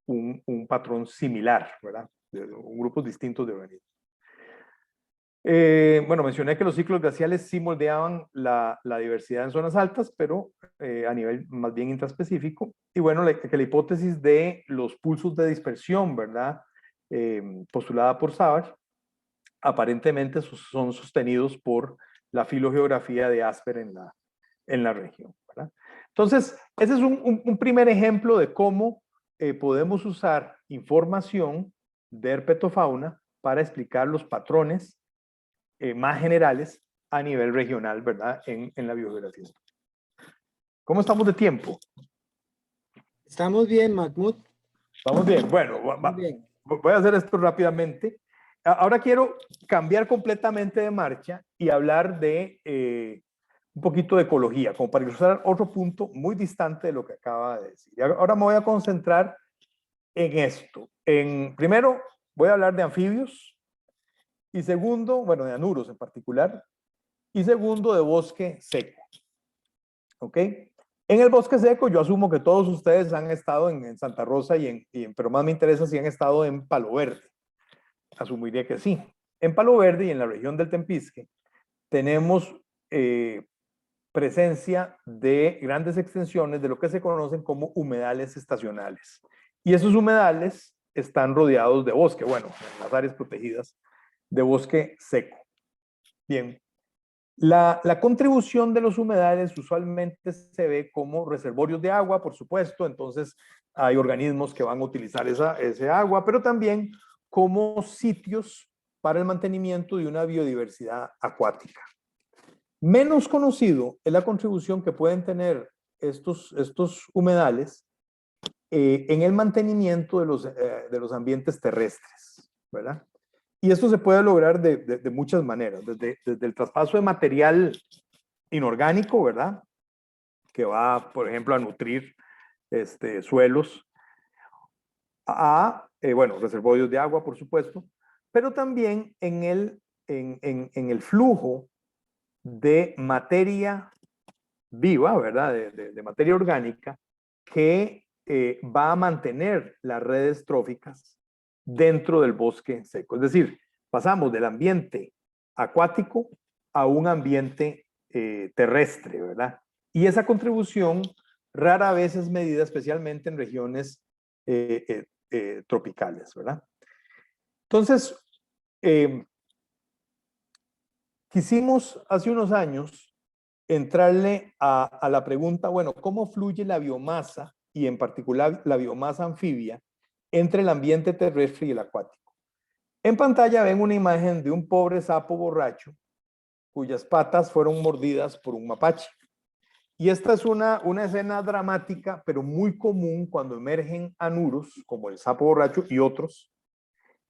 un patrón similar, ¿verdad? Grupos distintos de organismos. Bueno, mencioné que los ciclos glaciales sí moldeaban la diversidad en zonas altas, pero a nivel más bien intraspecífico. Y bueno, que la hipótesis de los pulsos de dispersión, ¿verdad? Postulada por Savage, aparentemente son sostenidos por la filogeografía de Asper en la región, ¿verdad? Entonces, ese es un primer ejemplo de cómo podemos usar información de herpetofauna para explicar los patrones más generales a nivel regional, ¿verdad? En la biogeografía. ¿Cómo estamos de tiempo? Estamos bien, Mahmoud. Estamos bien. Bueno, Bien. voy a hacer esto rápidamente. Ahora quiero cambiar completamente de marcha y hablar de un poquito de ecología, como para ilustrar otro punto muy distante de lo que acaba de decir. Ahora me voy a concentrar en esto. Primero, voy a hablar de anfibios y segundo, bueno, de anuros en particular, y segundo, de bosque seco. ¿Ok? En el bosque seco, yo asumo que todos ustedes han estado en Santa Rosa pero más me interesa si han estado en Palo Verde. Asumiría que sí. En Palo Verde y en la región del Tempisque tenemos presencia de grandes extensiones de lo que se conocen como humedales estacionales. Y esos humedales están rodeados de bosque, bueno, en las áreas protegidas de bosque seco. Bien. La contribución de los humedales usualmente se ve como reservorios de agua, por supuesto, entonces hay organismos que van a utilizar ese agua, pero también como sitios para el mantenimiento de una biodiversidad acuática. Menos conocido es la contribución que pueden tener estos humedales en el mantenimiento de los ambientes terrestres, ¿verdad? Y esto se puede lograr de muchas maneras, desde el traspaso de material inorgánico, ¿verdad? Que va, por ejemplo, a nutrir suelos, bueno, reservorios de agua, por supuesto, pero también en el flujo de materia viva, ¿verdad? De materia orgánica que va a mantener las redes tróficas dentro del bosque seco. Es decir, pasamos del ambiente acuático a un ambiente terrestre, ¿verdad? Y esa contribución rara vez es medida especialmente en regiones tropicales, ¿verdad? Entonces, quisimos hace unos años entrarle a la pregunta, bueno, ¿cómo fluye la biomasa y en particular la biomasa anfibia entre el ambiente terrestre y el acuático? En pantalla ven una imagen de un pobre sapo borracho cuyas patas fueron mordidas por un mapache. Y esta es una escena dramática, pero muy común cuando emergen anuros, como el sapo borracho y otros,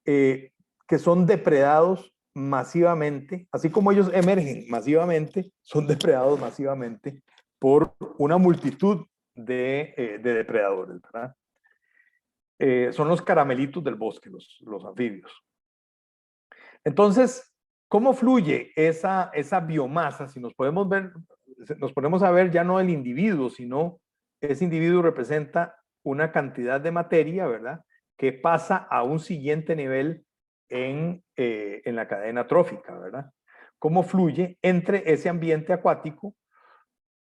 que son depredados masivamente, así como ellos emergen masivamente, son depredados masivamente por una multitud de depredadores, ¿verdad? Son los caramelitos del bosque, los anfibios. Entonces, ¿cómo fluye esa biomasa? Si nos ponemos a ver ya no el individuo, sino ese individuo representa una cantidad de materia, ¿verdad? Que pasa a un siguiente nivel en la cadena trófica, ¿verdad? ¿Cómo fluye entre ese ambiente acuático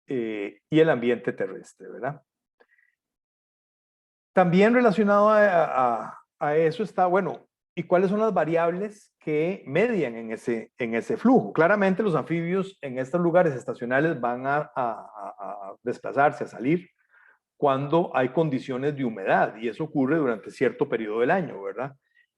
y el ambiente terrestre, ¿verdad? También relacionado a eso está, bueno, ¿y cuáles son las variables que median en ese flujo? Claramente los anfibios en estos lugares estacionales van a desplazarse, a salir, cuando hay condiciones de humedad, y eso ocurre durante cierto periodo del año, ¿verdad?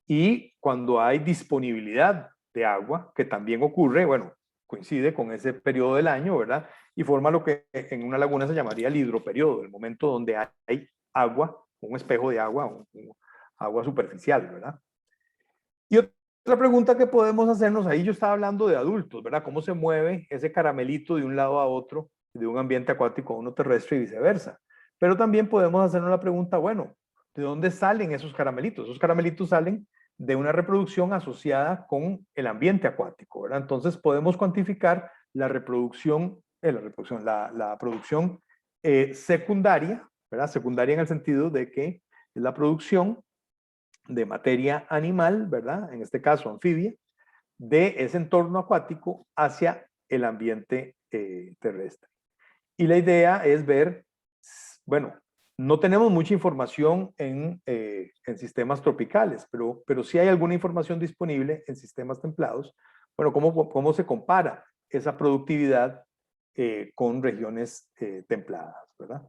Y cuando hay disponibilidad de agua, que también ocurre, bueno, coincide con ese periodo del año, ¿verdad? Y forma lo que en una laguna se llamaría el hidroperiodo, el momento donde hay agua, un espejo de agua, agua superficial, ¿verdad? Y otra pregunta que podemos hacernos, ahí yo estaba hablando de adultos, ¿verdad? ¿Cómo se mueve ese caramelito de un lado a otro, de un ambiente acuático a uno terrestre y viceversa? Pero también podemos hacernos la pregunta, bueno, ¿de dónde salen esos caramelitos? Esos caramelitos salen de una reproducción asociada con el ambiente acuático, ¿verdad? Entonces podemos cuantificar la producción secundaria, ¿verdad? Secundaria en el sentido de que es la producción de materia animal, ¿verdad? En este caso anfibia, de ese entorno acuático hacia el ambiente terrestre. Y la idea es ver, bueno, no tenemos mucha información en sistemas tropicales, pero sí hay alguna información disponible en sistemas templados. Bueno, ¿cómo se compara esa productividad con regiones templadas, ¿verdad?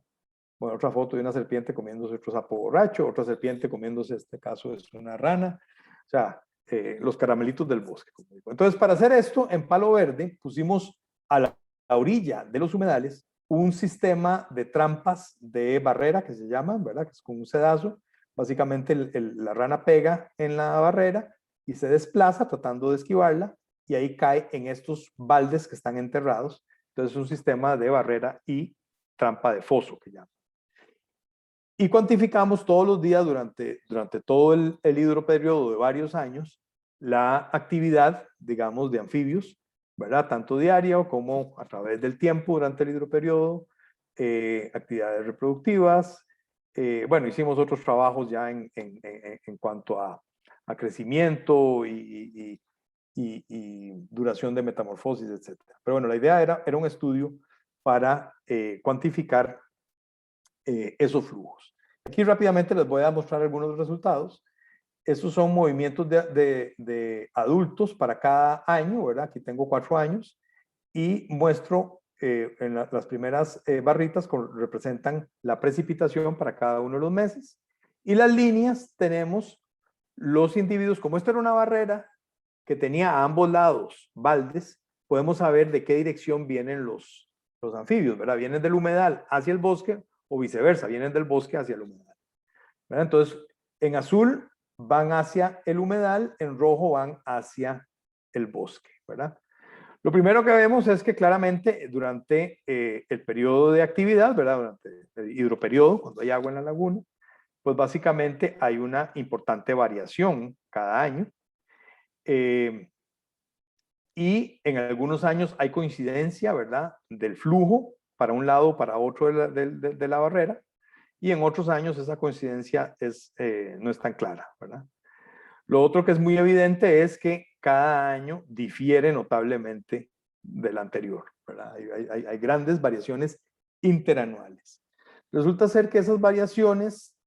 Bueno, otra foto de una serpiente comiéndose otro sapo borracho, otra serpiente comiéndose, este caso es una rana, o sea, los caramelitos del bosque. Como digo. Entonces, para hacer esto, en Palo Verde pusimos a la orilla de los humedales un sistema de trampas de barrera que se llaman, ¿verdad? Que es con un sedazo. Básicamente la rana pega en la barrera y se desplaza tratando de esquivarla y ahí cae en estos baldes que están enterrados. Entonces, es un sistema de barrera y trampa de foso que llaman. Y cuantificamos todos los días durante todo el hidroperiodo de varios años la actividad, digamos, de anfibios, ¿verdad? Tanto diaria como a través del tiempo durante el hidroperiodo, actividades reproductivas. Bueno, hicimos otros trabajos ya en cuanto a crecimiento y duración de metamorfosis, etc. Pero bueno, la idea era un estudio para cuantificar esos flujos. Aquí rápidamente les voy a mostrar algunos resultados. Estos son movimientos de adultos para cada año, ¿verdad? Aquí tengo 4 años y muestro en las primeras barritas representan la precipitación para cada uno de los meses. Y las líneas tenemos los individuos, como esta era una barrera que tenía a ambos lados baldes, podemos saber de qué dirección vienen los anfibios, ¿verdad? Vienen del humedal hacia el bosque o viceversa, vienen del bosque hacia el humedal, ¿verdad? Entonces, en azul van hacia el humedal, en rojo van hacia el bosque, ¿verdad? Lo primero que vemos es que claramente durante el periodo de actividad, ¿verdad? Durante el hidroperiodo, cuando hay agua en la laguna, pues básicamente hay una importante variación cada año. Y en algunos años hay coincidencia, ¿verdad? Del flujo para un lado o para otro de la barrera, y en otros años esa coincidencia no es tan clara, ¿verdad? Lo otro que es muy evidente es que cada año difiere notablemente del anterior, ¿verdad? Hay grandes variaciones interanuales. Resulta ser que esas variaciones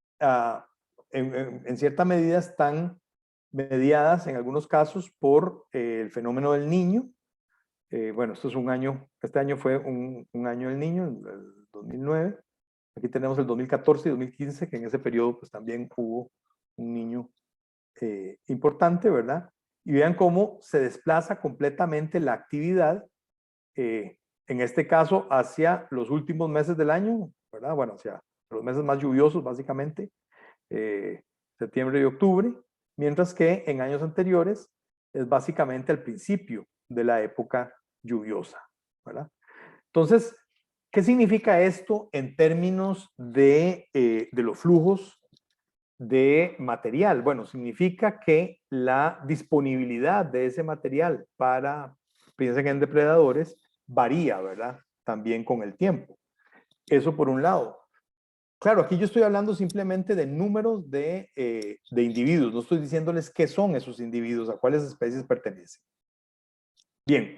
en cierta medida están mediadas en algunos casos por el fenómeno del niño. Bueno, esto es este año fue un año del niño, el 2009. Aquí tenemos el 2014 y 2015, que en ese periodo pues también hubo un niño importante, ¿verdad? Y vean cómo se desplaza completamente la actividad en este caso hacia los últimos meses del año, ¿verdad? Bueno, hacia los meses más lluviosos, básicamente, septiembre y octubre, mientras que en años anteriores es básicamente al principio de la época lluviosa, ¿verdad? Entonces, ¿qué significa esto en términos de los flujos de material? Bueno, significa que la disponibilidad de ese material para, piensen en depredadores, varía, ¿verdad? También con el tiempo. Eso por un lado. Claro, aquí yo estoy hablando simplemente de números de individuos, no estoy diciéndoles qué son esos individuos, a cuáles especies pertenecen. Bien,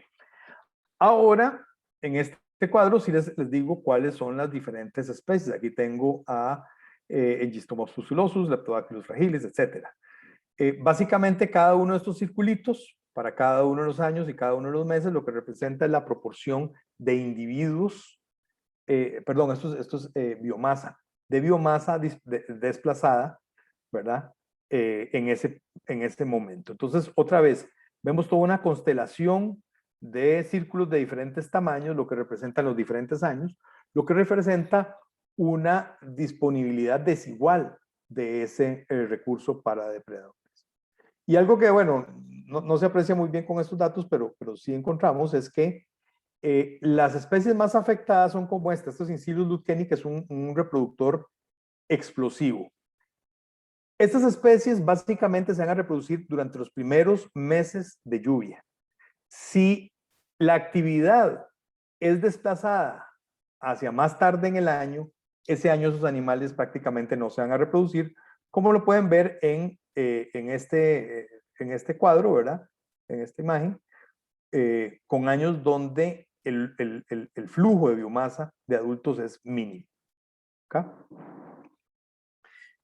ahora en este cuadro sí les digo cuáles son las diferentes especies. Aquí tengo a Engistoma pustulosus, Leptodactylus fragilis, etc. Básicamente cada uno de estos circulitos, para cada uno de los años y cada uno de los meses, lo que representa es la proporción de individuos, perdón, esto es biomasa, de biomasa desplazada, ¿verdad? En ese momento. Entonces, otra vez, vemos toda una constelación de círculos de diferentes tamaños, lo que representan los diferentes años, lo que representa una disponibilidad desigual de ese recurso para depredadores. Y algo que, bueno, no se aprecia muy bien con estos datos, pero sí encontramos es que las especies más afectadas son como esta. Esto es Incilus lutkeni, que es un reproductor explosivo. Estas especies básicamente se van a reproducir durante los primeros meses de lluvia. Si la actividad es desplazada hacia más tarde en el año, ese año esos animales prácticamente no se van a reproducir, como lo pueden ver en este cuadro, ¿verdad? En esta imagen, con años donde el flujo de biomasa de adultos es mínimo. ¿Okay?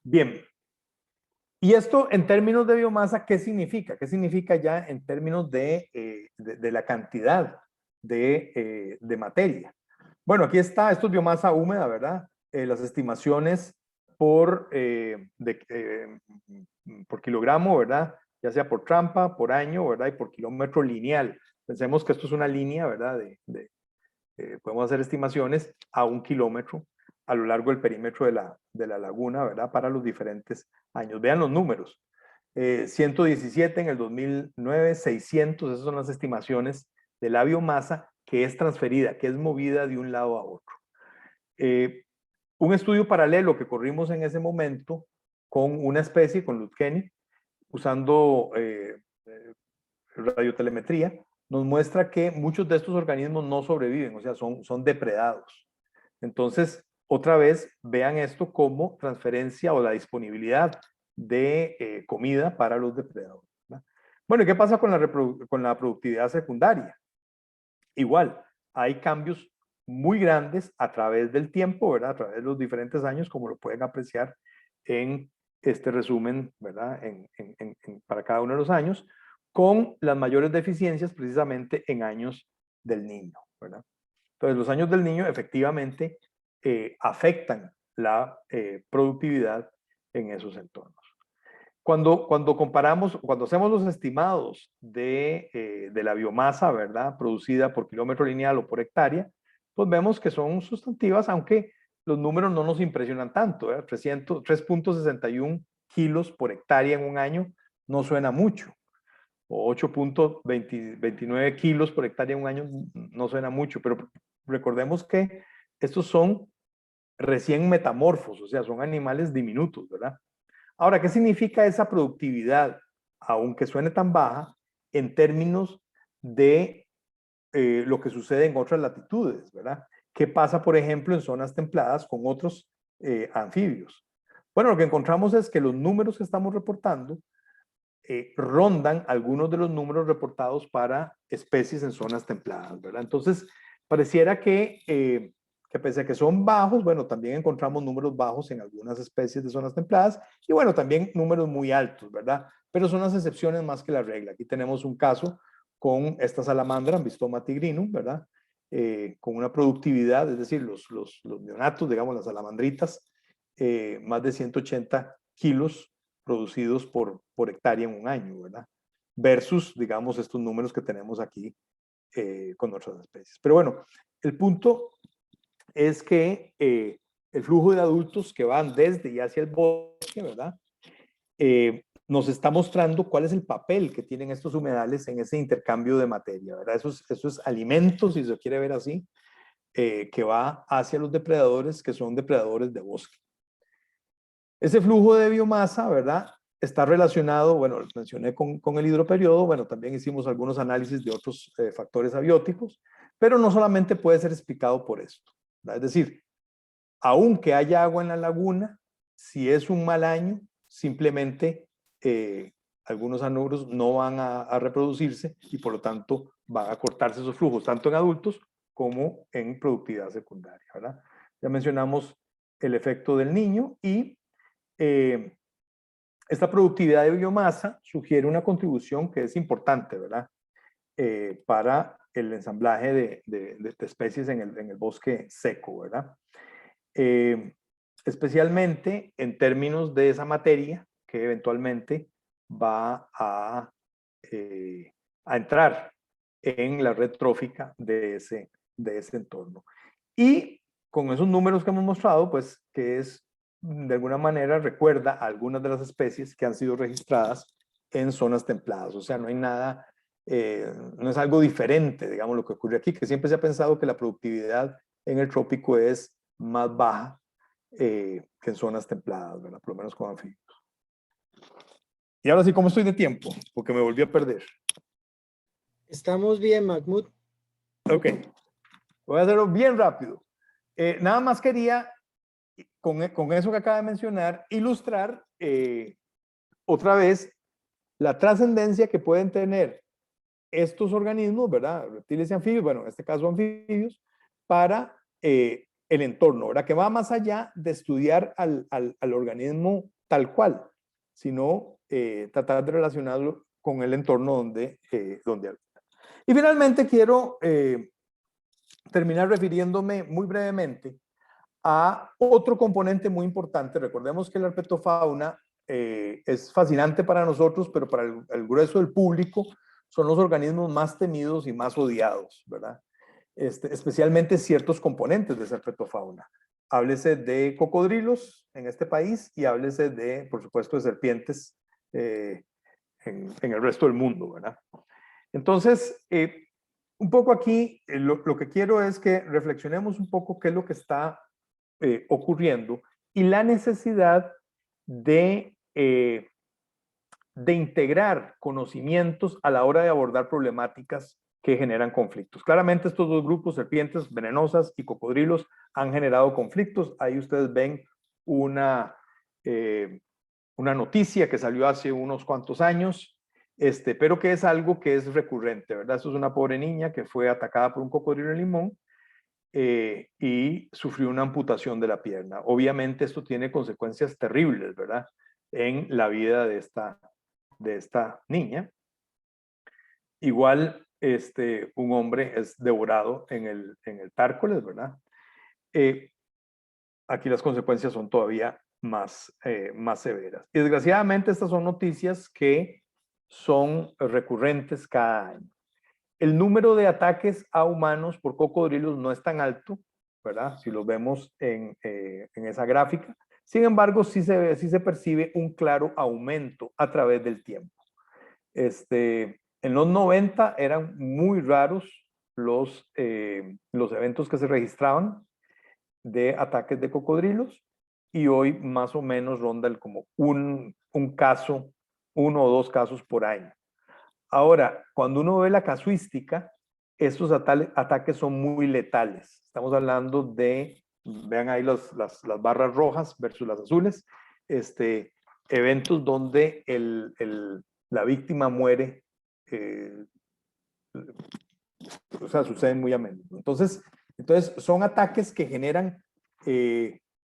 Bien. Y esto en términos de biomasa, ¿qué significa? ¿Qué significa ya en términos de la cantidad de materia? Bueno, aquí está, esto es biomasa húmeda, ¿verdad? Las estimaciones por kilogramo, ¿verdad? Ya sea por trampa, por año, ¿verdad? Y por kilómetro lineal. Pensemos que esto es una línea, ¿verdad? Podemos hacer estimaciones a 1 kilómetro a lo largo del perímetro de la laguna, ¿verdad? Para los diferentes años. Vean los números. 117 en el 2009, 600, esas son las estimaciones de la biomasa que es transferida, que es movida de un lado a otro. Un estudio paralelo que corrimos en ese momento con una especie, con lutkeni, usando radiotelemetría, nos muestra que muchos de estos organismos no sobreviven, o sea, son depredados. Entonces, otra vez, vean esto como transferencia o la disponibilidad de comida para los depredadores, ¿verdad? Bueno, ¿y qué pasa con la productividad secundaria? Igual, hay cambios muy grandes a través del tiempo, ¿verdad? A través de los diferentes años, como lo pueden apreciar en este resumen, ¿verdad? Para cada uno de los años, con las mayores deficiencias precisamente en años del niño, ¿verdad? Entonces, los años del niño efectivamente afectan la productividad en esos entornos. Cuando hacemos los estimados de la biomasa, ¿verdad? Producida por kilómetro lineal o por hectárea, pues vemos que son sustantivas, aunque los números no nos impresionan tanto, ¿verdad? 3.61 kilos por hectárea en un año no suena mucho, o 8.29 kilos por hectárea en un año no suena mucho, pero recordemos que estos son recién metamorfos, o sea, son animales diminutos, ¿verdad? Ahora, ¿qué significa esa productividad, aunque suene tan baja, en términos de lo que sucede en otras latitudes, ¿verdad? ¿Qué pasa, por ejemplo, en zonas templadas con otros anfibios? Bueno, lo que encontramos es que los números que estamos reportando rondan algunos de los números reportados para especies en zonas templadas, ¿verdad? Entonces, pareciera que pese a que son bajos, bueno, también encontramos números bajos en algunas especies de zonas templadas y bueno, también números muy altos, ¿verdad? Pero son las excepciones más que la regla. Aquí tenemos un caso con esta salamandra, Ambystoma tigrinum, ¿verdad? Con una productividad, es decir, los neonatos, digamos, las salamandritas, más de 180 kilos producidos por hectárea en un año, ¿verdad? Versus, digamos, estos números que tenemos aquí con otras especies. Pero bueno, el punto es que el flujo de adultos que van desde y hacia el bosque, ¿verdad? Nos está mostrando cuál es el papel que tienen estos humedales en ese intercambio de materia, ¿verdad? Eso es alimento, si se quiere ver así, que va hacia los depredadores, que son depredadores de bosque. Ese flujo de biomasa, ¿verdad? Está relacionado, bueno, lo mencioné con el hidroperiodo, bueno, también hicimos algunos análisis de otros factores abióticos, pero no solamente puede ser explicado por esto, ¿verdad? Es decir, aunque haya agua en la laguna, si es un mal año, simplemente algunos anuros no van a reproducirse y por lo tanto van a cortarse esos flujos, tanto en adultos como en productividad secundaria, ¿verdad? Ya mencionamos el efecto del niño y esta productividad de biomasa sugiere una contribución que es importante, ¿verdad? Para el ensamblaje de especies en el bosque seco, ¿verdad? Especialmente en términos de esa materia que eventualmente va a entrar en la red trófica de ese entorno. Y con esos números que hemos mostrado, pues que es de alguna manera recuerda a algunas de las especies que han sido registradas en zonas templadas. O sea, no hay nada, no es algo diferente, digamos, lo que ocurre aquí, que siempre se ha pensado que la productividad en el trópico es más baja que en zonas templadas, ¿verdad? Por lo menos con anfibios. Y ahora sí, ¿cómo estoy de tiempo? Porque me volví a perder. Estamos bien, Mahmoud. Ok, voy a hacerlo bien rápido. Nada más quería, con eso que acaba de mencionar, ilustrar otra vez la trascendencia que pueden tener estos organismos, ¿verdad? Reptiles y anfibios, bueno, en este caso anfibios, para el entorno, ¿verdad? Que va más allá de estudiar al organismo tal cual, sino tratar de relacionarlo con el entorno donde habita. Y finalmente quiero terminar refiriéndome muy brevemente a otro componente muy importante. Recordemos que la herpetofauna es fascinante para nosotros, pero para el grueso del público son los organismos más temidos y más odiados, ¿verdad? Especialmente ciertos componentes de esa herpetofauna. Háblese de cocodrilos en este país y háblese de, por supuesto, de serpientes en el resto del mundo, ¿verdad? Entonces, un poco aquí lo que quiero es que reflexionemos un poco qué es lo que está ocurriendo y la necesidad de integrar conocimientos a la hora de abordar problemáticas que generan conflictos. Claramente estos dos grupos, serpientes venenosas y cocodrilos, han generado conflictos. Ahí ustedes ven una noticia que salió hace unos cuantos años, pero que es algo que es recurrente, ¿verdad? Esto es una pobre niña que fue atacada por un cocodrilo en Limón y sufrió una amputación de la pierna. Obviamente esto tiene consecuencias terribles, ¿verdad? En la vida de esta niña. Igual, un hombre es devorado en el Tárcoles, ¿verdad? Aquí las consecuencias son todavía más severas. Y desgraciadamente estas son noticias que son recurrentes cada año. El número de ataques a humanos por cocodrilos no es tan alto, ¿verdad? Si lo vemos en esa gráfica. Sin embargo, sí se percibe un claro aumento a través del tiempo. En los 90 eran muy raros los eventos que se registraban de ataques de cocodrilos y hoy más o menos ronda como un caso, 1 o 2 casos por año. Ahora, cuando uno ve la casuística, estos ataques son muy letales. Estamos hablando de, vean ahí las barras rojas versus las azules, eventos donde la víctima muere, o sea, suceden muy a menudo. Entonces son ataques que generan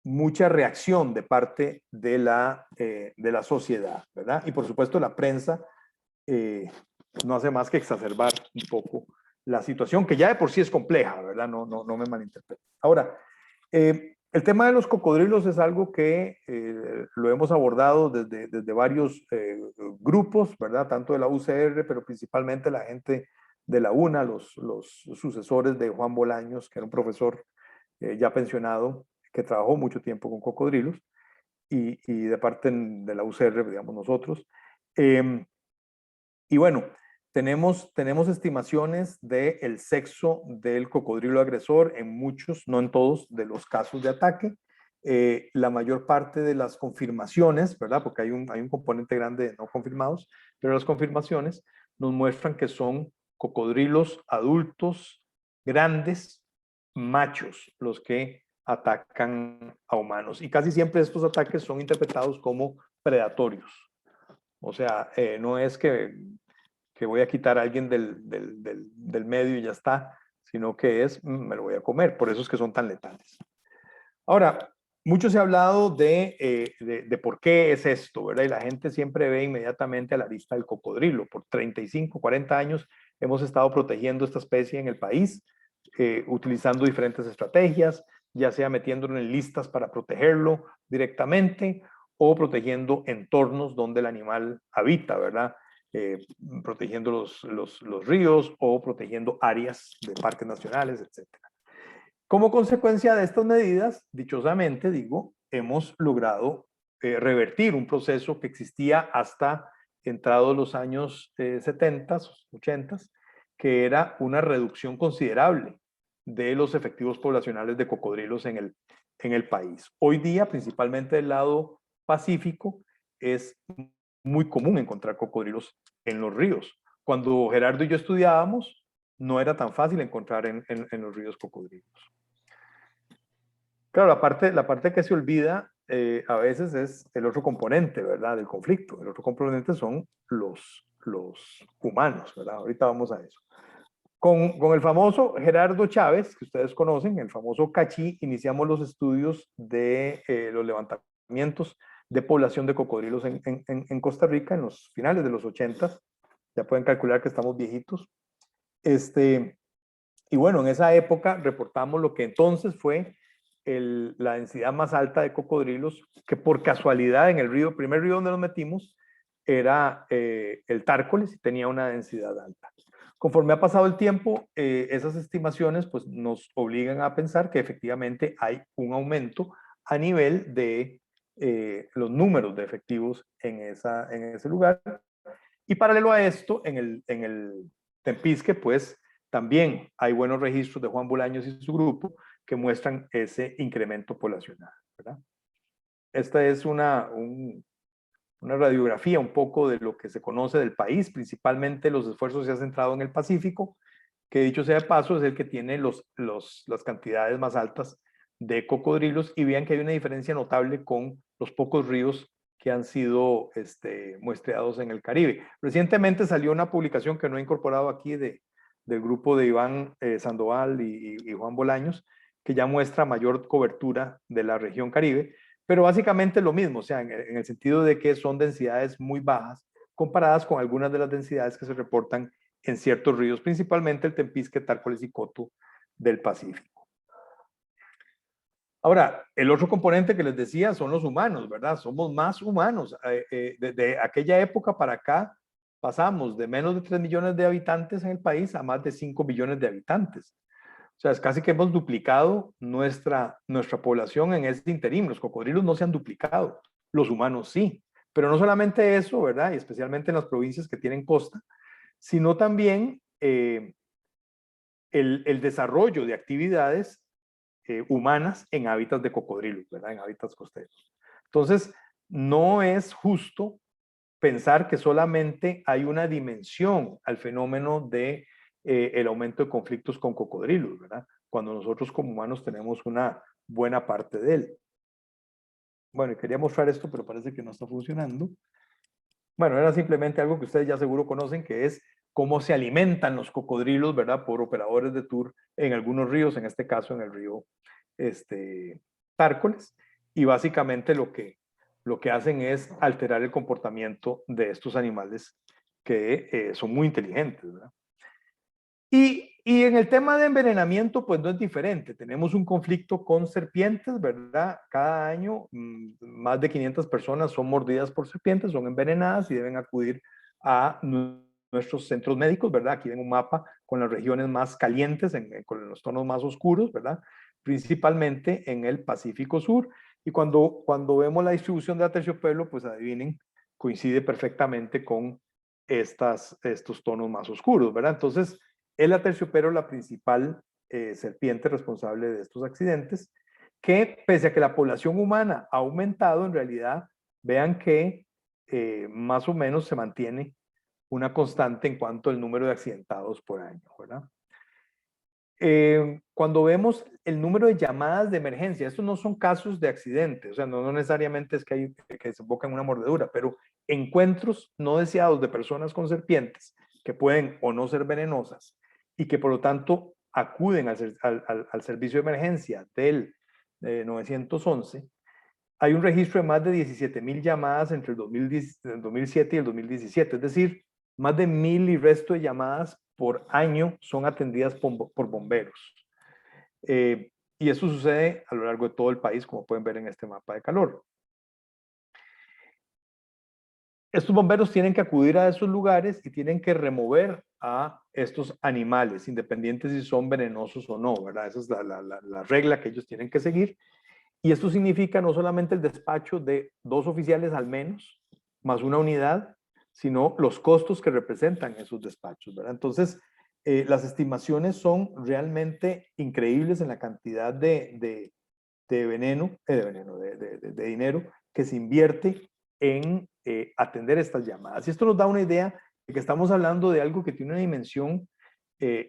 mucha reacción de parte de la sociedad, ¿verdad? Y por supuesto la prensa no hace más que exacerbar un poco la situación, que ya de por sí es compleja, ¿verdad? No me malinterpreten. Ahora, el tema de los cocodrilos es algo que lo hemos abordado desde varios grupos, ¿verdad? Tanto de la UCR, pero principalmente la gente de la UNA, los sucesores de Juan Bolaños, que era un profesor ya pensionado, que trabajó mucho tiempo con cocodrilos, y de parte de la UCR, digamos nosotros. Y bueno, tenemos estimaciones del sexo del cocodrilo agresor en muchos, no en todos, de los casos de ataque. La mayor parte de las confirmaciones, ¿verdad? Porque hay un componente grande de no confirmados, pero las confirmaciones nos muestran que son cocodrilos adultos, grandes, machos, los que atacan a humanos. Y casi siempre estos ataques son interpretados como predatorios. O sea, no es que voy a quitar a alguien del medio y ya está, sino que es, me lo voy a comer. Por eso es que son tan letales. Ahora, mucho se ha hablado de por qué es esto, ¿verdad? Y la gente siempre ve inmediatamente a la lista del cocodrilo. Por 35, 40 años hemos estado protegiendo esta especie en el país, utilizando diferentes estrategias, ya sea metiéndolo en listas para protegerlo directamente o protegiendo entornos donde el animal habita, ¿verdad? Protegiendo los ríos o protegiendo áreas de parques nacionales, etc. Como consecuencia de estas medidas, dichosamente digo, hemos logrado revertir un proceso que existía hasta entrados los años 70, 80, que era una reducción considerable de los efectivos poblacionales de cocodrilos en el país. Hoy día, principalmente del lado pacífico, es muy común encontrar cocodrilos en los ríos. Cuando Gerardo y yo estudiábamos, no era tan fácil encontrar en los ríos cocodrilos. Claro, la parte que se olvida a veces es el otro componente, ¿verdad? Del conflicto. El otro componente son los humanos, ¿verdad? Ahorita vamos a eso. Con el famoso Gerardo Chávez, que ustedes conocen, el famoso Cachí, iniciamos los estudios de los levantamientos de población de cocodrilos en Costa Rica en los finales de los 80. Ya pueden calcular que estamos viejitos. Y bueno, en esa época reportamos lo que entonces fue la densidad más alta de cocodrilos, que por casualidad en el primer río donde nos metimos, era el Tárcoles y tenía una densidad alta. Conforme ha pasado el tiempo, esas estimaciones pues, nos obligan a pensar que efectivamente hay un aumento a nivel de los números de efectivos en ese lugar. Y paralelo a esto, en el Tempisque, pues también hay buenos registros de Juan Bolaños y su grupo que muestran ese incremento poblacional, ¿verdad? Esta es una radiografía un poco de lo que se conoce del país, principalmente los esfuerzos se han centrado en el Pacífico, que dicho sea de paso es el que tiene las cantidades más altas de cocodrilos, y vean que hay una diferencia notable con los pocos ríos que han sido muestreados en el Caribe. Recientemente salió una publicación que no he incorporado aquí del grupo de Iván Sandoval y Juan Bolaños, que ya muestra mayor cobertura de la región Caribe, pero básicamente lo mismo, o sea, en el sentido de que son densidades muy bajas comparadas con algunas de las densidades que se reportan en ciertos ríos, principalmente el Tempisque, Tárcoles y Coto del Pacífico. Ahora, el otro componente que les decía son los humanos, ¿verdad? Somos más humanos. Desde aquella época para acá pasamos de menos de 3 millones de habitantes en el país a más de 5 millones de habitantes. O sea, es casi que hemos duplicado nuestra población en ese interín. Los cocodrilos no se han duplicado, los humanos sí. Pero no solamente eso, ¿verdad? Y especialmente en las provincias que tienen costa, sino también el desarrollo de actividades humanas en hábitats de cocodrilos, ¿verdad? En hábitats costeros. Entonces, no es justo pensar que solamente hay una dimensión al fenómeno de el aumento de conflictos con cocodrilos, ¿verdad? Cuando nosotros como humanos tenemos una buena parte de él. Bueno, quería mostrar esto, pero parece que no está funcionando. Bueno, era simplemente algo que ustedes ya seguro conocen, que es cómo se alimentan los cocodrilos, ¿verdad? Por operadores de tour en algunos ríos, en este caso en el río Tárcoles, y básicamente lo que hacen es alterar el comportamiento de estos animales que son muy inteligentes, ¿verdad? Y en el tema de envenenamiento, pues no es diferente. Tenemos un conflicto con serpientes, ¿verdad? Cada año más de 500 personas son mordidas por serpientes, son envenenadas y deben acudir a nuestros centros médicos, ¿verdad? Aquí ven un mapa con las regiones más calientes, con los tonos más oscuros, ¿verdad? Principalmente en el Pacífico Sur. Y cuando vemos la distribución de aterciopelo, pues adivinen, coincide perfectamente con estos tonos más oscuros, ¿verdad? Entonces, el aterciopelo es la principal serpiente responsable de estos accidentes, que pese a que la población humana ha aumentado, en realidad, vean que más o menos se mantiene una constante en cuanto al número de accidentados por año, ¿verdad? Cuando vemos el número de llamadas de emergencia, estos no son casos de accidente, o sea, no necesariamente es que desembocan en una mordedura, pero encuentros no deseados de personas con serpientes que pueden o no ser venenosas y que por lo tanto acuden al servicio de emergencia del 911, hay un registro de más de 17,000 llamadas entre el 2007 y el 2017, es decir, más de 1,000 y resto de llamadas por año son atendidas por bomberos. Y eso sucede a lo largo de todo el país, como pueden ver en este mapa de calor. Estos bomberos tienen que acudir a esos lugares y tienen que remover a estos animales, independientes si son venenosos o no, ¿verdad? Esa es la regla que ellos tienen que seguir. Y esto significa no solamente el despacho de 2 oficiales al menos, más una unidad, sino los costos que representan esos despachos, ¿verdad? Entonces, las estimaciones son realmente increíbles en la cantidad de dinero que se invierte en atender estas llamadas. Y esto nos da una idea de que estamos hablando de algo que tiene una dimensión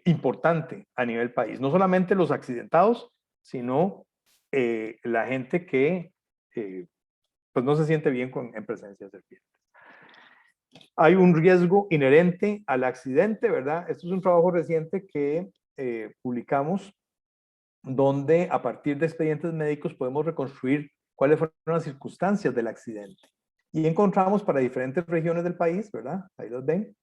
importante a nivel país. No solamente los accidentados, sino la gente que pues no se siente bien en presencia de serpientes. Hay un riesgo inherente al accidente, ¿verdad? Esto es un trabajo reciente que publicamos, donde a partir de expedientes médicos podemos reconstruir cuáles fueron las circunstancias del accidente. Y encontramos para diferentes regiones del país, ¿verdad? Ahí los ven,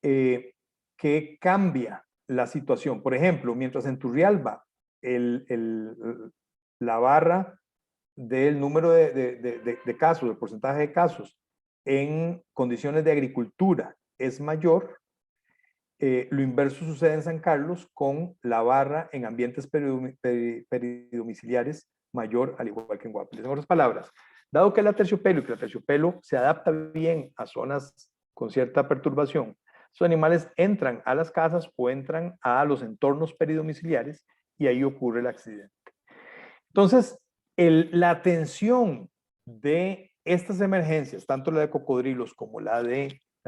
que cambia la situación. Por ejemplo, mientras en Turrialba la barra del número de casos, el porcentaje de casos en condiciones de agricultura es mayor, lo inverso sucede en San Carlos con la barra en ambientes peridomiciliares mayor, al igual que en Guapiles. En otras palabras, dado que el aterciopelo se adapta bien a zonas con cierta perturbación, esos animales entran a las casas o entran a los entornos peridomiciliares y ahí ocurre el accidente. Entonces, la atención de estas emergencias, tanto la de cocodrilos como la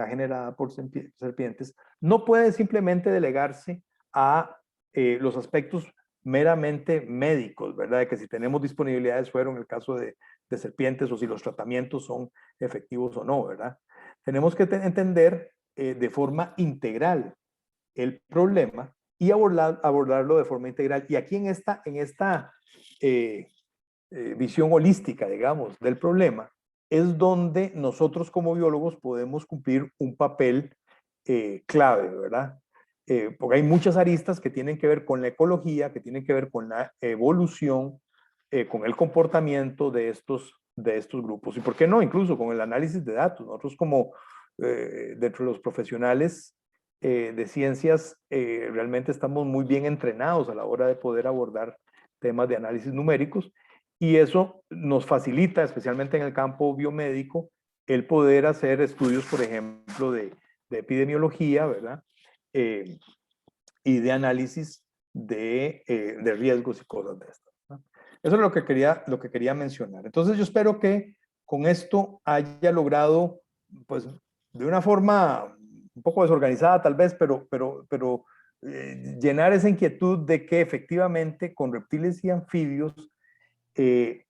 generada por serpientes, no puede simplemente delegarse a los aspectos meramente médicos, ¿verdad? De que si tenemos disponibilidad de suero en el caso de serpientes o si los tratamientos son efectivos o no, ¿verdad? Tenemos que entender de forma integral el problema y abordarlo de forma integral. Y aquí en esta visión holística, digamos, del problema, es donde nosotros como biólogos podemos cumplir un papel clave, ¿verdad? Porque hay muchas aristas que tienen que ver con la ecología, que tienen que ver con la evolución, con el comportamiento de estos grupos. Y por qué no, incluso con el análisis de datos. Nosotros como dentro de los profesionales de ciencias, realmente estamos muy bien entrenados a la hora de poder abordar temas de análisis numéricos y eso nos facilita, especialmente en el campo biomédico, el poder hacer estudios, por ejemplo, de epidemiología, ¿verdad? Y de análisis de riesgos y cosas de estas, ¿no? Eso es lo que quería mencionar. Entonces yo espero que con esto haya logrado, pues, de una forma un poco desorganizada tal vez, pero llenar esa inquietud de que efectivamente con reptiles y anfibios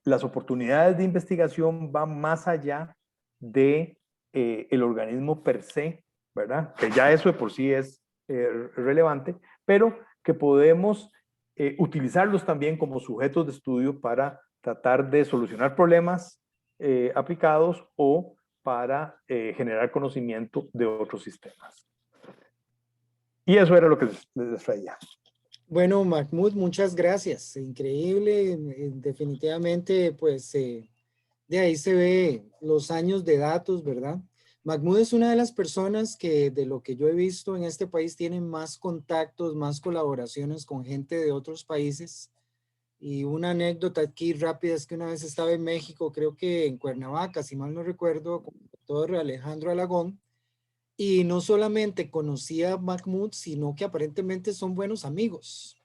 las oportunidades de investigación van más allá de el organismo per se, ¿verdad? Que ya eso de por sí es relevante, pero que podemos utilizarlos también como sujetos de estudio para tratar de solucionar problemas aplicados o para generar conocimiento de otros sistemas. Y eso era lo que les traía. Bueno, Mahmoud, muchas gracias. Increíble, definitivamente, pues de ahí se ve los años de datos, ¿verdad? Mahmoud es una de las personas que, de lo que yo he visto en este país, tiene más contactos, más colaboraciones con gente de otros países. Y una anécdota aquí rápida es que una vez estaba en México, creo que en Cuernavaca, si mal no recuerdo, con el doctor Alejandro Alagón, y no solamente conocía a Mahmoud, sino que aparentemente son buenos amigos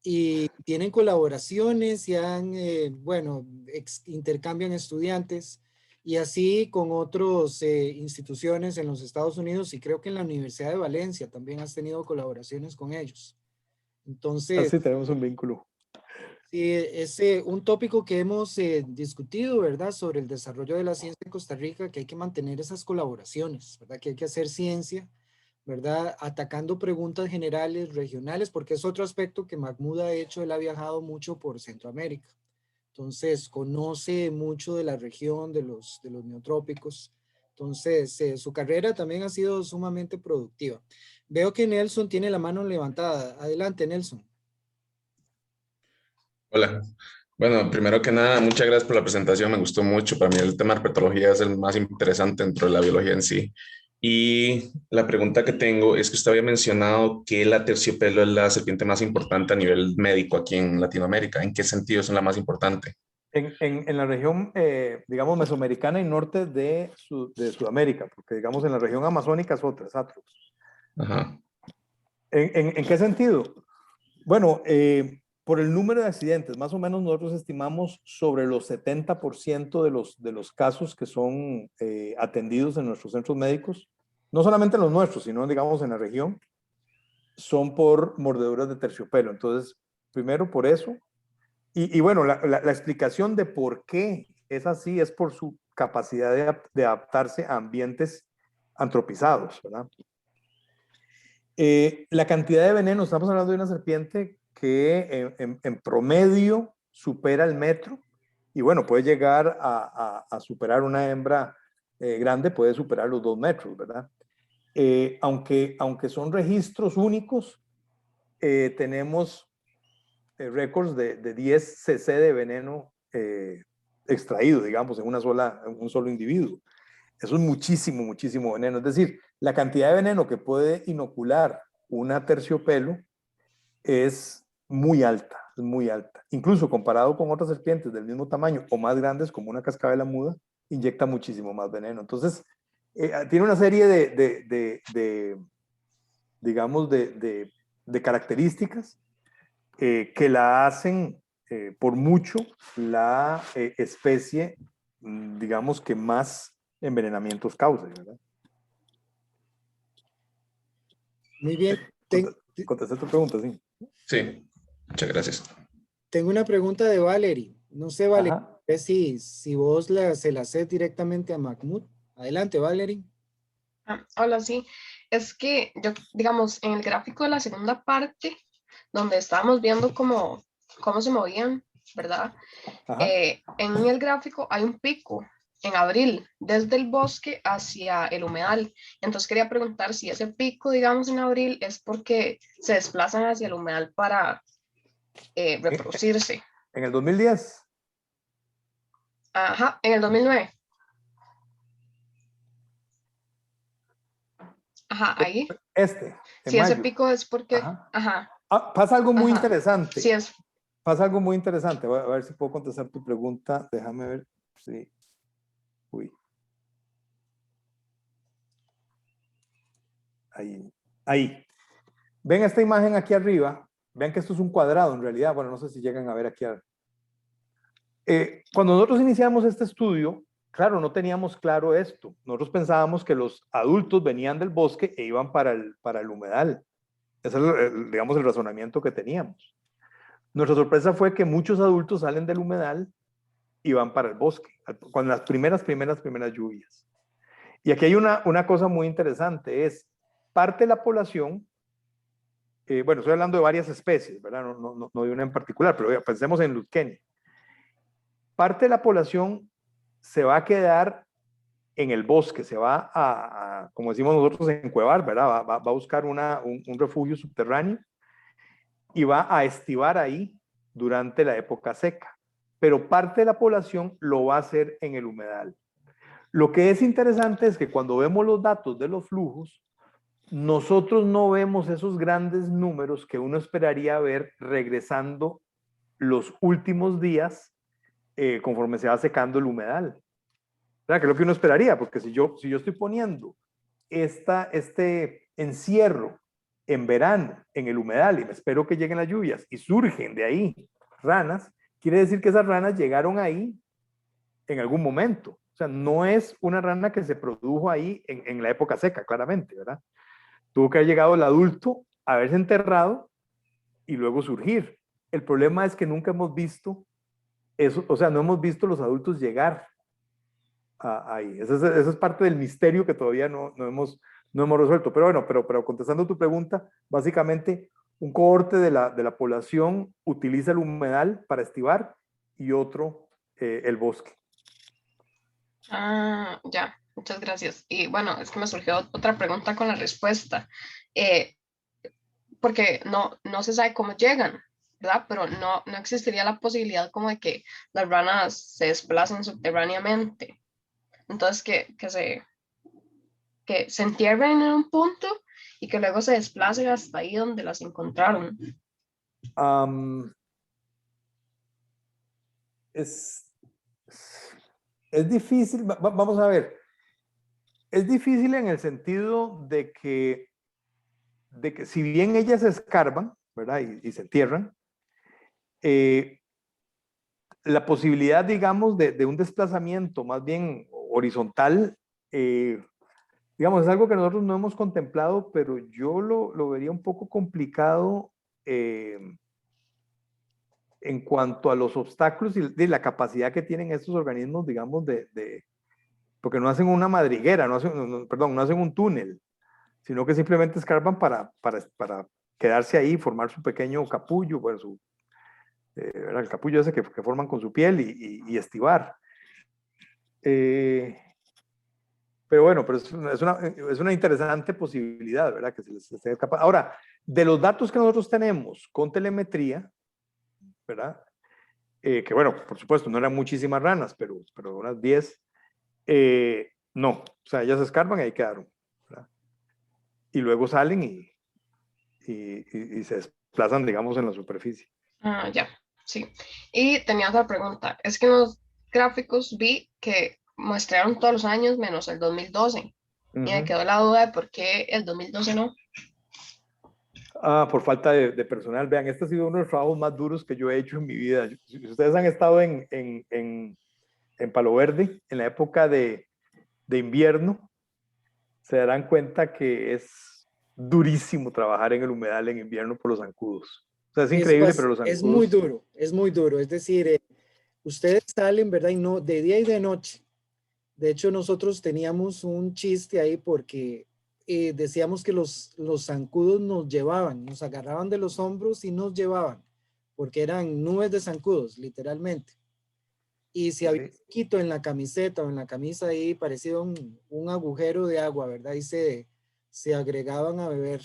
y tienen colaboraciones y han, bueno, intercambian estudiantes y así con otras instituciones en los Estados Unidos y creo que en la Universidad de Valencia también has tenido colaboraciones con ellos. Entonces, Así tenemos un vínculo. sí, es un tópico que hemos discutido, ¿verdad? Sobre el desarrollo de la ciencia en Costa Rica, que hay que mantener esas colaboraciones, ¿verdad? Que hay que hacer ciencia, ¿verdad? Atacando preguntas generales, regionales, porque es otro aspecto que Mahmoud ha hecho, él ha viajado mucho por Centroamérica. Entonces, conoce mucho de la región, de los neotrópicos. Entonces, su carrera también ha sido sumamente productiva. Veo que Nelson tiene la mano levantada. Adelante, Nelson. Hola. Bueno, primero que nada, muchas gracias por la presentación. Me gustó mucho. Para mí el tema de herpetología es el más interesante dentro de la biología en sí. Y la pregunta que tengo es que usted había mencionado que la terciopelo es la serpiente más importante a nivel médico aquí en Latinoamérica. ¿En qué sentido es la más importante? En la región, digamos, mesoamericana y norte de Sudamérica, porque digamos en la región amazónica es otra, es Atrox. Ajá. En qué sentido? Bueno, por el número de accidentes, más o menos nosotros estimamos sobre los 70% de los casos que son atendidos en nuestros centros médicos, no solamente los nuestros, sino digamos en la región, son por mordeduras de terciopelo. Entonces, primero por eso. Y bueno, la explicación de por qué es así es por su capacidad de adaptarse a ambientes antropizados, ¿verdad? La cantidad de veneno, estamos hablando de una serpiente que en promedio supera el metro y bueno, puede llegar a superar una hembra grande, puede superar los 2 metros, ¿verdad? Aunque son registros únicos, tenemos récords de 10 cc de veneno extraído, digamos, en un solo individuo. Eso es muchísimo, muchísimo veneno. Es decir, la cantidad de veneno que puede inocular una terciopelo es muy alta, es muy alta. Incluso comparado con otras serpientes del mismo tamaño o más grandes, como una cascabela muda, inyecta muchísimo más veneno. Entonces, tiene una serie digamos, de características que la hacen por mucho la especie, digamos, que más envenenamientos causa, ¿verdad? Muy bien. Contesté tu pregunta, sí. Sí, muchas gracias. Tengo una pregunta de Valerie. No sé, Valerie, Ajá. si vos se la haces directamente a Mahmoud. Adelante, Valerie. Hola, sí. Es que yo, digamos, en el gráfico de la segunda parte, donde estábamos viendo cómo se movían, ¿verdad? Ajá. En el gráfico hay un pico en abril, desde el bosque hacia el humedal. Entonces quería preguntar si ese pico, digamos, en abril es porque se desplazan hacia el humedal para reproducirse. En el 2010. Ajá, en el 2009. Ajá, ahí. En Si ese mayo. pico es porque, Ajá. ajá, Pasa algo muy ajá. interesante. Si es, Pasa algo muy interesante. A ver si puedo contestar tu pregunta. Déjame ver. Sí. Uy. Ahí. Ahí. Ven esta imagen aquí arriba. Vean que esto es un cuadrado en realidad. Bueno, no sé si llegan a ver aquí. Cuando nosotros iniciamos este estudio, claro, no teníamos claro esto. Nosotros pensábamos que los adultos venían del bosque e iban para el humedal. Ese es, digamos, el razonamiento que teníamos. Nuestra sorpresa fue que muchos adultos salen del humedal y van para el bosque, con las primeras lluvias. Y aquí hay una cosa muy interesante, es parte de la población, bueno, estoy hablando de varias especies, ¿verdad? No de una en particular, pero pensemos en Luzquenia. Parte de la población se va a quedar en el bosque, se va como decimos nosotros, encuevar, ¿verdad? Va a buscar un refugio subterráneo y va a estivar ahí durante la época seca. Pero parte de la población lo va a hacer en el humedal. Lo que es interesante es que cuando vemos los datos de los flujos, nosotros no vemos esos grandes números que uno esperaría ver regresando los últimos días conforme se va secando el humedal. O sea, que es lo que uno esperaría, porque si yo estoy poniendo este encierro en verano en el humedal y me espero que lleguen las lluvias y surgen de ahí ranas, quiere decir que esas ranas llegaron ahí en algún momento. O sea, no es una rana que se produjo ahí en la época seca, claramente, ¿verdad? Tuvo que haber llegado el adulto, haberse enterrado y luego surgir. El problema es que nunca hemos visto eso, o sea, no hemos visto los adultos llegar ahí. Eso es parte del misterio que todavía no hemos resuelto. Pero bueno, pero contestando tu pregunta, básicamente un cohorte de la población utiliza el humedal para estivar y otro el bosque. Ah, ya, muchas gracias. Y bueno, es que me surgió otra pregunta con la respuesta, porque no se sabe cómo llegan, ¿verdad? Pero no existiría la posibilidad como de que las ranas se desplacen subterráneamente. Entonces, que se entierren en un punto y que luego se desplacen hasta ahí donde las encontraron. Es difícil, vamos a ver, es difícil en el sentido de que si bien ellas escarban, ¿verdad? Y se entierran, la posibilidad, digamos, de un desplazamiento más bien horizontal, digamos, es algo que nosotros no hemos contemplado, pero yo lo vería un poco complicado en cuanto a los obstáculos y de la capacidad que tienen estos organismos, digamos, porque no hacen una madriguera, no hacen un túnel, sino que simplemente escarban para quedarse ahí, formar su pequeño capullo, bueno, el capullo ese que forman con su piel y estivar. Pero bueno, pero es una interesante posibilidad, ¿verdad? Que se les esté escapando. Ahora, de los datos que nosotros tenemos con telemetría, ¿verdad? Que bueno, por supuesto, no eran muchísimas ranas, pero unas 10, no, o sea, ellas escarban y ahí quedaron, ¿verdad? Y luego salen y se desplazan, digamos, en la superficie. Ah, ya, sí. Y tenía otra pregunta. Es que en los gráficos vi que muestrearon todos los años menos el 2012. Y me quedó la duda de por qué el 2012 no. Por falta de personal. Vean, este ha sido uno de los trabajos más duros que yo he hecho en mi vida. Si ustedes han estado en Palo Verde, en la época de invierno, se darán cuenta que es durísimo trabajar en el humedal en invierno por los zancudos. O sea, es increíble, pero los zancudos... Es muy duro, es muy duro. Es decir, ustedes salen, ¿verdad? Y no, de día y de noche. De hecho, nosotros teníamos un chiste ahí porque decíamos que los zancudos nos llevaban, nos agarraban de los hombros y nos llevaban, porque eran nubes de zancudos, literalmente. Y si había un quito en la camiseta o en la camisa ahí, parecía un agujero de agua, ¿verdad? Y se agregaban a beber.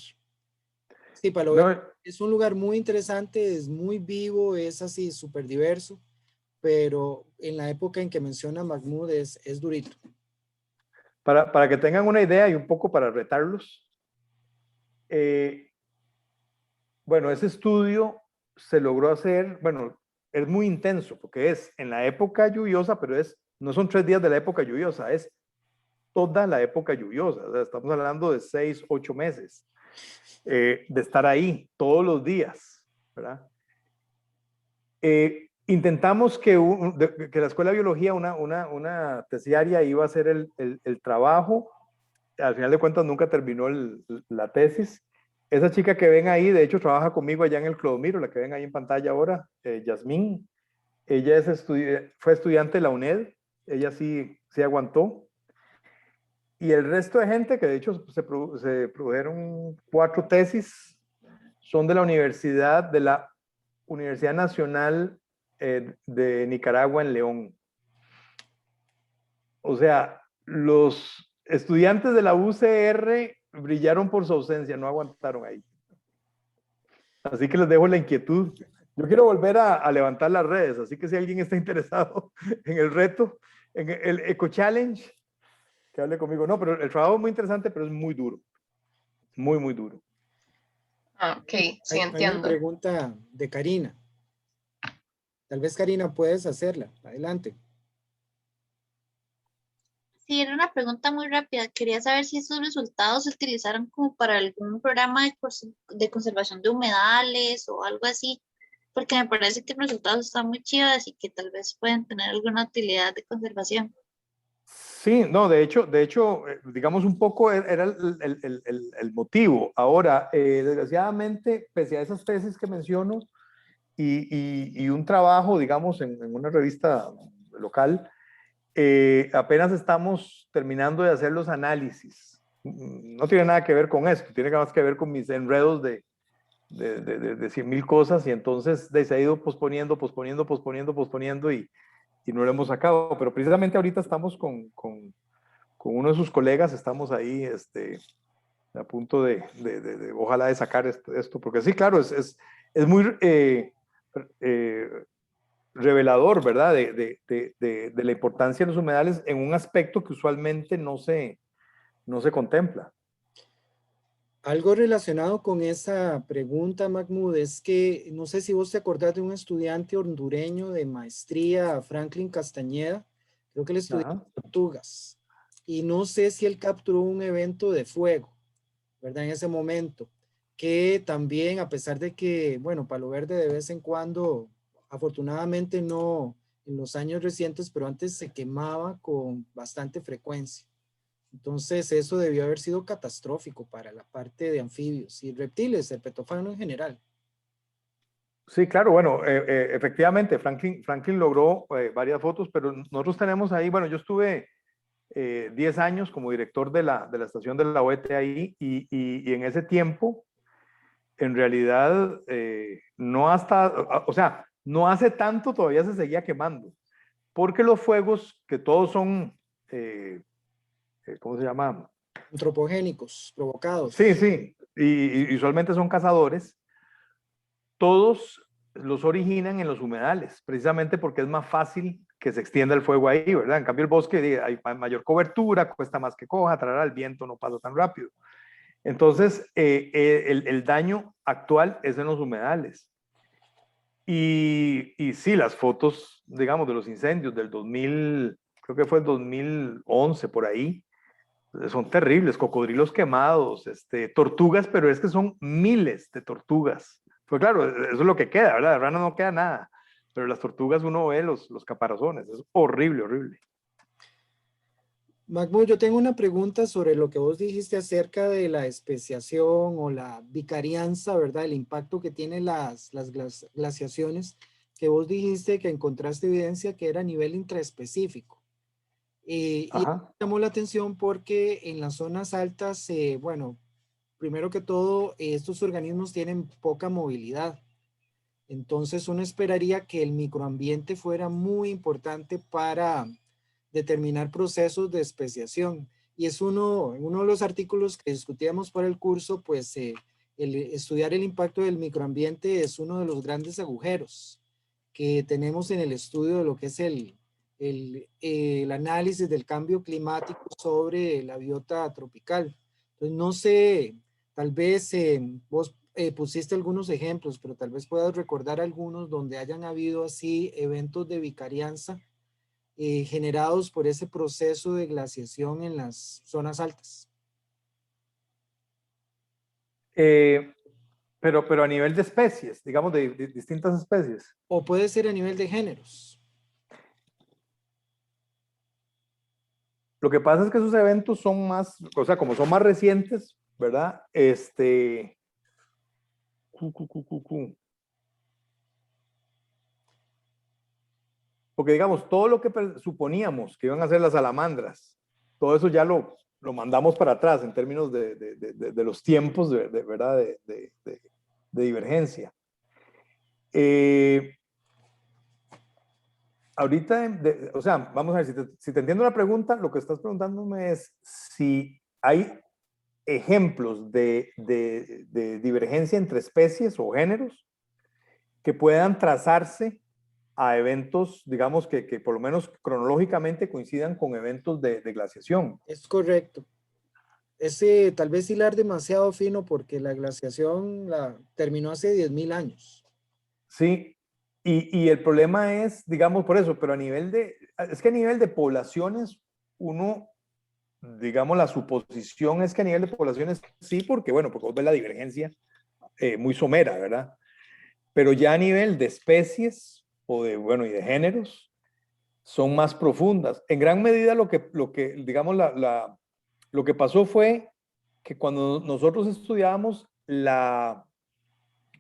Sí, Palo Verde es un lugar muy interesante, es muy vivo, es así súper diverso, pero en la época en que menciona Mahmoud es durito. Para que tengan una idea y un poco para retarlos, bueno, ese estudio se logró hacer, bueno, es muy intenso porque es en la época lluviosa, pero no son 3 días de la época lluviosa, es toda la época lluviosa. O sea, estamos hablando de 6, 8 meses de estar ahí todos los días, ¿verdad? Intentamos que la Escuela de Biología, una terciaria, iba a hacer el trabajo. Al final de cuentas nunca terminó la tesis. Esa chica que ven ahí, de hecho, trabaja conmigo allá en el Clodomiro, la que ven ahí en pantalla ahora, Yasmín. Ella fue estudiante de la UNED, ella sí aguantó. Y el resto de gente, que de hecho se produjeron 4 tesis, son de la Universidad Nacional de Nicaragua en León. O sea, los estudiantes de la UCR brillaron por su ausencia, no aguantaron ahí. Así que les dejo la inquietud. Yo quiero volver a levantar las redes, así que si alguien está interesado en el reto, en el Eco Challenge, que hable conmigo. No, pero el trabajo es muy interesante, pero es muy duro. Muy, muy duro. Ah, ok, sí, Hay una entiendo. pregunta de Karina. Tal vez, Karina, puedes hacerla. Adelante. Sí, era una pregunta muy rápida. Quería saber si esos resultados se utilizaron como para algún programa de conservación de humedales o algo así, porque me parece que los resultados están muy chivas y que tal vez pueden tener alguna utilidad de conservación. Sí, no, de hecho, digamos un poco era el motivo. Ahora, desgraciadamente, pese a esas tesis que menciono y un trabajo, digamos, en una revista local, apenas estamos terminando de hacer los análisis. No tiene nada que ver con esto, tiene más que ver con mis enredos de 100.000 cosas y entonces se ha ido posponiendo y no lo hemos sacado. Pero precisamente ahorita estamos con uno de sus colegas, estamos ahí a punto ojalá de sacar esto, porque sí, claro, es muy revelador, ¿verdad? De la importancia de los humedales en un aspecto que usualmente no se contempla. Algo relacionado con esa pregunta, Mahmoud, es que no sé si vos te acordás de un estudiante hondureño de maestría, Franklin Castañeda, creo que él estudió tortugas, y no sé si él capturó un evento de fuego, ¿verdad? En ese momento, que también, a pesar de que, bueno, Palo Verde de vez en cuando, afortunadamente no en los años recientes, pero antes se quemaba con bastante frecuencia. Entonces, eso debió haber sido catastrófico para la parte de anfibios y reptiles, herpetofauna en general. Sí, claro, bueno, efectivamente, Franklin logró varias fotos, pero nosotros tenemos ahí, bueno, yo estuve 10 años como director de la estación de la OET ahí y en ese tiempo, en realidad, no hasta, o sea, no hace tanto todavía se seguía quemando, porque los fuegos, que todos son, ¿cómo se llama? Antropogénicos, provocados. Sí, sí, y usualmente son cazadores, todos los originan en los humedales, precisamente porque es más fácil que se extienda el fuego ahí, ¿verdad? En cambio el bosque hay mayor cobertura, cuesta más que coja, el viento no pasa tan rápido. Entonces, el daño actual es en los humedales. Y sí, las fotos, digamos, de los incendios del 2000, creo que fue el 2011, por ahí, son terribles, cocodrilos quemados, tortugas, pero es que son miles de tortugas. Pues claro, eso es lo que queda, ¿verdad? De rana no queda nada, pero las tortugas uno ve los caparazones, es horrible, horrible. Mahmoud, yo tengo una pregunta sobre lo que vos dijiste acerca de la especiación o la vicarianza, ¿verdad? El impacto que tienen las glaciaciones, que vos dijiste que encontraste evidencia que era a nivel intraespecífico. Y llamó la atención porque en las zonas altas, bueno, primero que todo, estos organismos tienen poca movilidad. Entonces uno esperaría que el microambiente fuera muy importante para determinar procesos de especiación. Y es uno de los artículos que discutíamos para el curso, pues el estudiar el impacto del microambiente es uno de los grandes agujeros que tenemos en el estudio de lo que es el análisis del cambio climático sobre la biota tropical. Entonces, no sé, tal vez vos pusiste algunos ejemplos, pero tal vez puedas recordar algunos donde hayan habido así eventos de vicarianza generados por ese proceso de glaciación en las zonas altas. Pero a nivel de especies, digamos, de distintas especies. O puede ser a nivel de géneros. Lo que pasa es que esos eventos son más, o sea, como son más recientes, ¿verdad? Porque digamos, todo lo que suponíamos que iban a ser las salamandras, todo eso ya lo mandamos para atrás en términos de los tiempos, ¿verdad? De divergencia. Ahorita, o sea, vamos a ver, si te entiendo la pregunta, lo que estás preguntándome es si hay ejemplos de divergencia entre especies o géneros que puedan trazarse a eventos, digamos, que por lo menos cronológicamente coincidan con eventos de glaciación. Es correcto. Tal vez hilar demasiado fino porque la glaciación terminó hace 10.000 años. Sí, y el problema es, digamos, por eso, pero es que a nivel de poblaciones, uno, digamos, la suposición es que a nivel de poblaciones sí, porque bueno, porque vos ves la divergencia muy somera, ¿verdad? Pero ya a nivel de especies bueno, y de géneros, son más profundas. En gran medida lo que digamos, lo que pasó fue que cuando nosotros estudiábamos la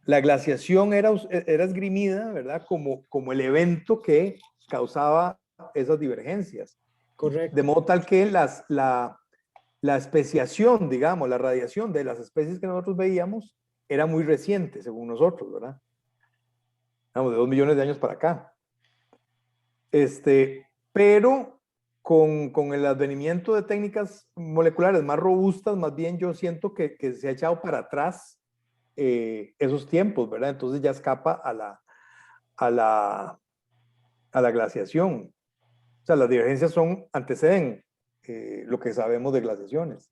glaciación era esgrimida, ¿verdad? Como el evento que causaba esas divergencias. Correcto. De modo tal que la especiación, digamos, la radiación de las especies que nosotros veíamos era muy reciente, según nosotros, ¿verdad? Vamos, de 2 millones de años para acá. Pero con el advenimiento de técnicas moleculares más robustas, más bien yo siento que se ha echado para atrás esos tiempos, ¿verdad? Entonces ya escapa a la glaciación. O sea, las divergencias anteceden lo que sabemos de glaciaciones.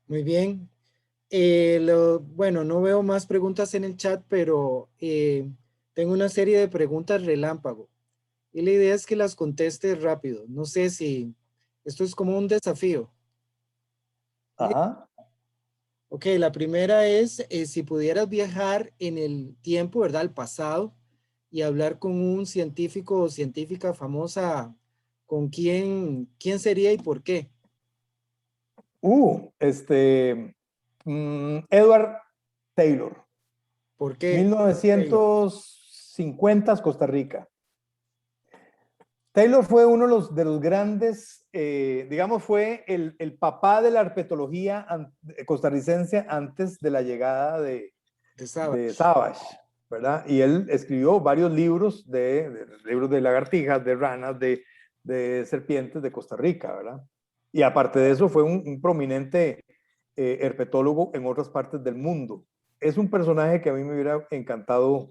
Muy bien. Bueno, no veo más preguntas en el chat, pero tengo una serie de preguntas relámpago. Y la idea es que las contestes rápido. No sé si esto es como un desafío. Ajá. Ok, la primera es si pudieras viajar en el tiempo, ¿verdad? Al pasado y hablar con un científico o científica famosa, ¿con quién sería y por qué? Edward Taylor, ¿Por qué? Taylor? 1950, Costa Rica. Taylor fue uno de los grandes, digamos, fue el papá de la herpetología costarricense antes de la llegada De de Savage. Savage, ¿verdad? Y él escribió varios libros libros de lagartijas, de ranas, de serpientes de Costa Rica, ¿verdad? Y aparte de eso fue un prominente herpetólogo en otras partes del mundo. Es un personaje que a mí me hubiera encantado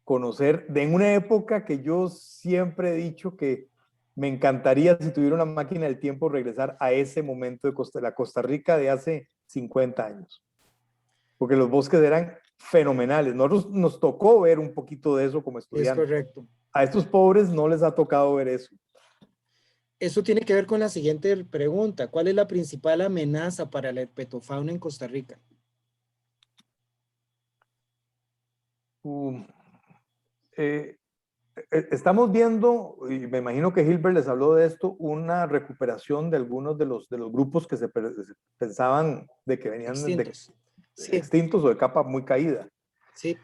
conocer en una época que yo siempre he dicho que me encantaría, si tuviera una máquina del tiempo, regresar a ese momento de la Costa Rica de hace 50 años. Porque los bosques eran fenomenales. Nosotros nos tocó ver un poquito de eso como Es estudiantes. correcto. A estos pobres no les ha tocado ver eso. Eso tiene que ver con la siguiente pregunta. ¿Cuál es la principal amenaza para la herpetofauna en Costa Rica? Estamos viendo, y me imagino que Hilbert les habló de esto, una recuperación de algunos de los grupos que se pensaban de que venían Extintos. Sí, extintos o de capa muy caída. sí.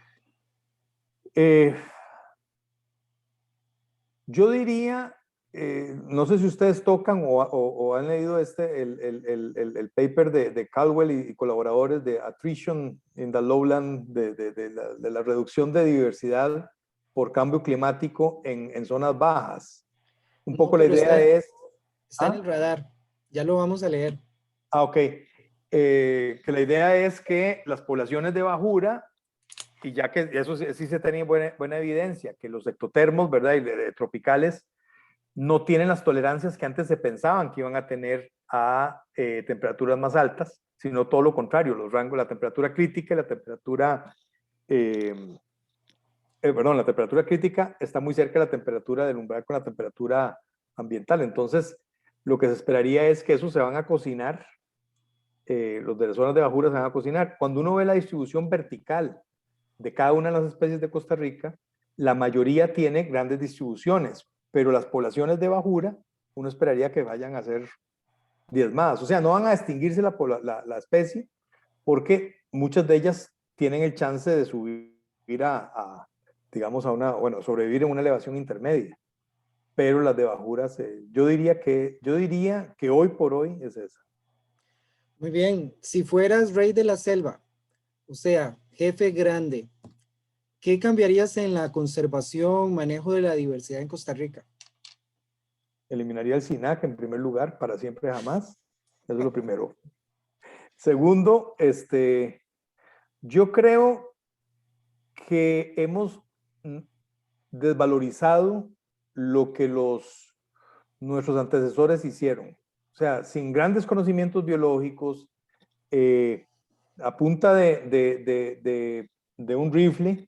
Yo diría, no sé si ustedes tocan o han leído el paper de Caldwell y colaboradores de Attrition in the Lowland, de la reducción de diversidad por cambio climático en zonas bajas. Un No, poco la pero idea es... está en el radar. Ya lo vamos a leer. Ok. Que la idea es que las poblaciones de bajura, y ya que eso sí se tenía buena evidencia, que los ectotermos, ¿verdad? Y tropicales no tienen las tolerancias que antes se pensaban que iban a tener a temperaturas más altas, sino todo lo contrario, los rangos, la temperatura crítica y la temperatura, la temperatura crítica está muy cerca de la temperatura del umbral con la temperatura ambiental. Entonces, lo que se esperaría es que esos se van a cocinar, los de las zonas de bajura se van a cocinar. Cuando uno ve la distribución vertical de cada una de las especies de Costa Rica, la mayoría tiene grandes distribuciones, pero las poblaciones de bajura, uno esperaría que vayan a ser diezmadas. O sea, no van a extinguirse la especie, porque muchas de ellas tienen el chance de subir digamos, sobrevivir en una elevación intermedia. Pero las de bajuras, yo diría que hoy por hoy es esa. Muy bien. Si fueras rey de la selva, o sea, jefe grande, ¿qué cambiarías en la conservación, manejo de la diversidad en Costa Rica? Eliminaría el SINAC en primer lugar, para siempre jamás. Eso es lo primero. Segundo, yo creo que desvalorizado lo que nuestros antecesores hicieron. O sea, sin grandes conocimientos biológicos, a punta de un rifle,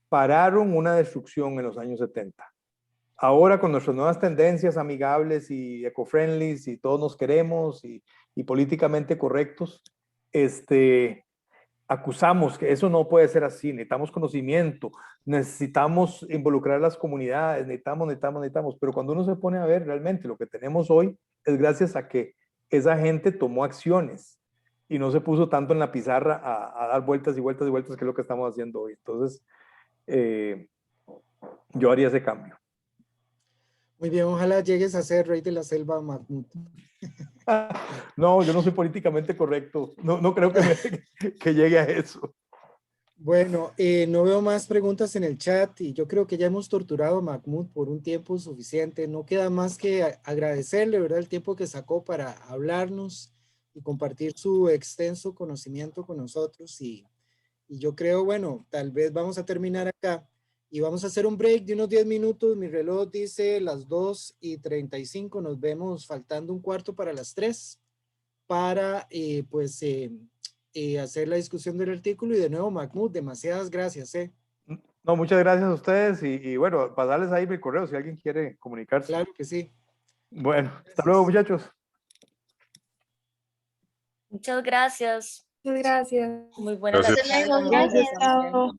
pararon una destrucción en los años 70. Ahora con nuestras nuevas tendencias amigables y eco-friendly y todos nos queremos y políticamente correctos, acusamos que eso no puede ser así, necesitamos conocimiento, necesitamos involucrar a las comunidades, necesitamos, pero cuando uno se pone a ver realmente lo que tenemos hoy es gracias a que esa gente tomó acciones y no se puso tanto en la pizarra a dar vueltas y vueltas y vueltas, que es lo que estamos haciendo hoy. Entonces, yo haría ese cambio. Muy bien, ojalá llegues a ser rey de la selva, Mahmoud. No, yo no soy políticamente correcto. No creo que llegue a eso. Bueno, no veo más preguntas en el chat y yo creo que ya hemos torturado a Mahmoud por un tiempo suficiente. No queda más que agradecerle, ¿verdad?, el tiempo que sacó para hablarnos y compartir su extenso conocimiento con nosotros. Y yo creo, bueno, tal vez vamos a terminar acá y vamos a hacer un break de unos 10 minutos. Mi reloj dice las 2:35. Nos vemos faltando un cuarto para las 3 para, hacer la discusión del artículo. Y de nuevo, Mahmoud, demasiadas gracias. No, muchas gracias a ustedes y bueno, pasarles ahí mi correo si alguien quiere comunicarse. Claro que sí. Bueno, hasta luego, muchachos. Muchas gracias. Muchas gracias. Muy buena la Gracias. charla. Gracias. Chao.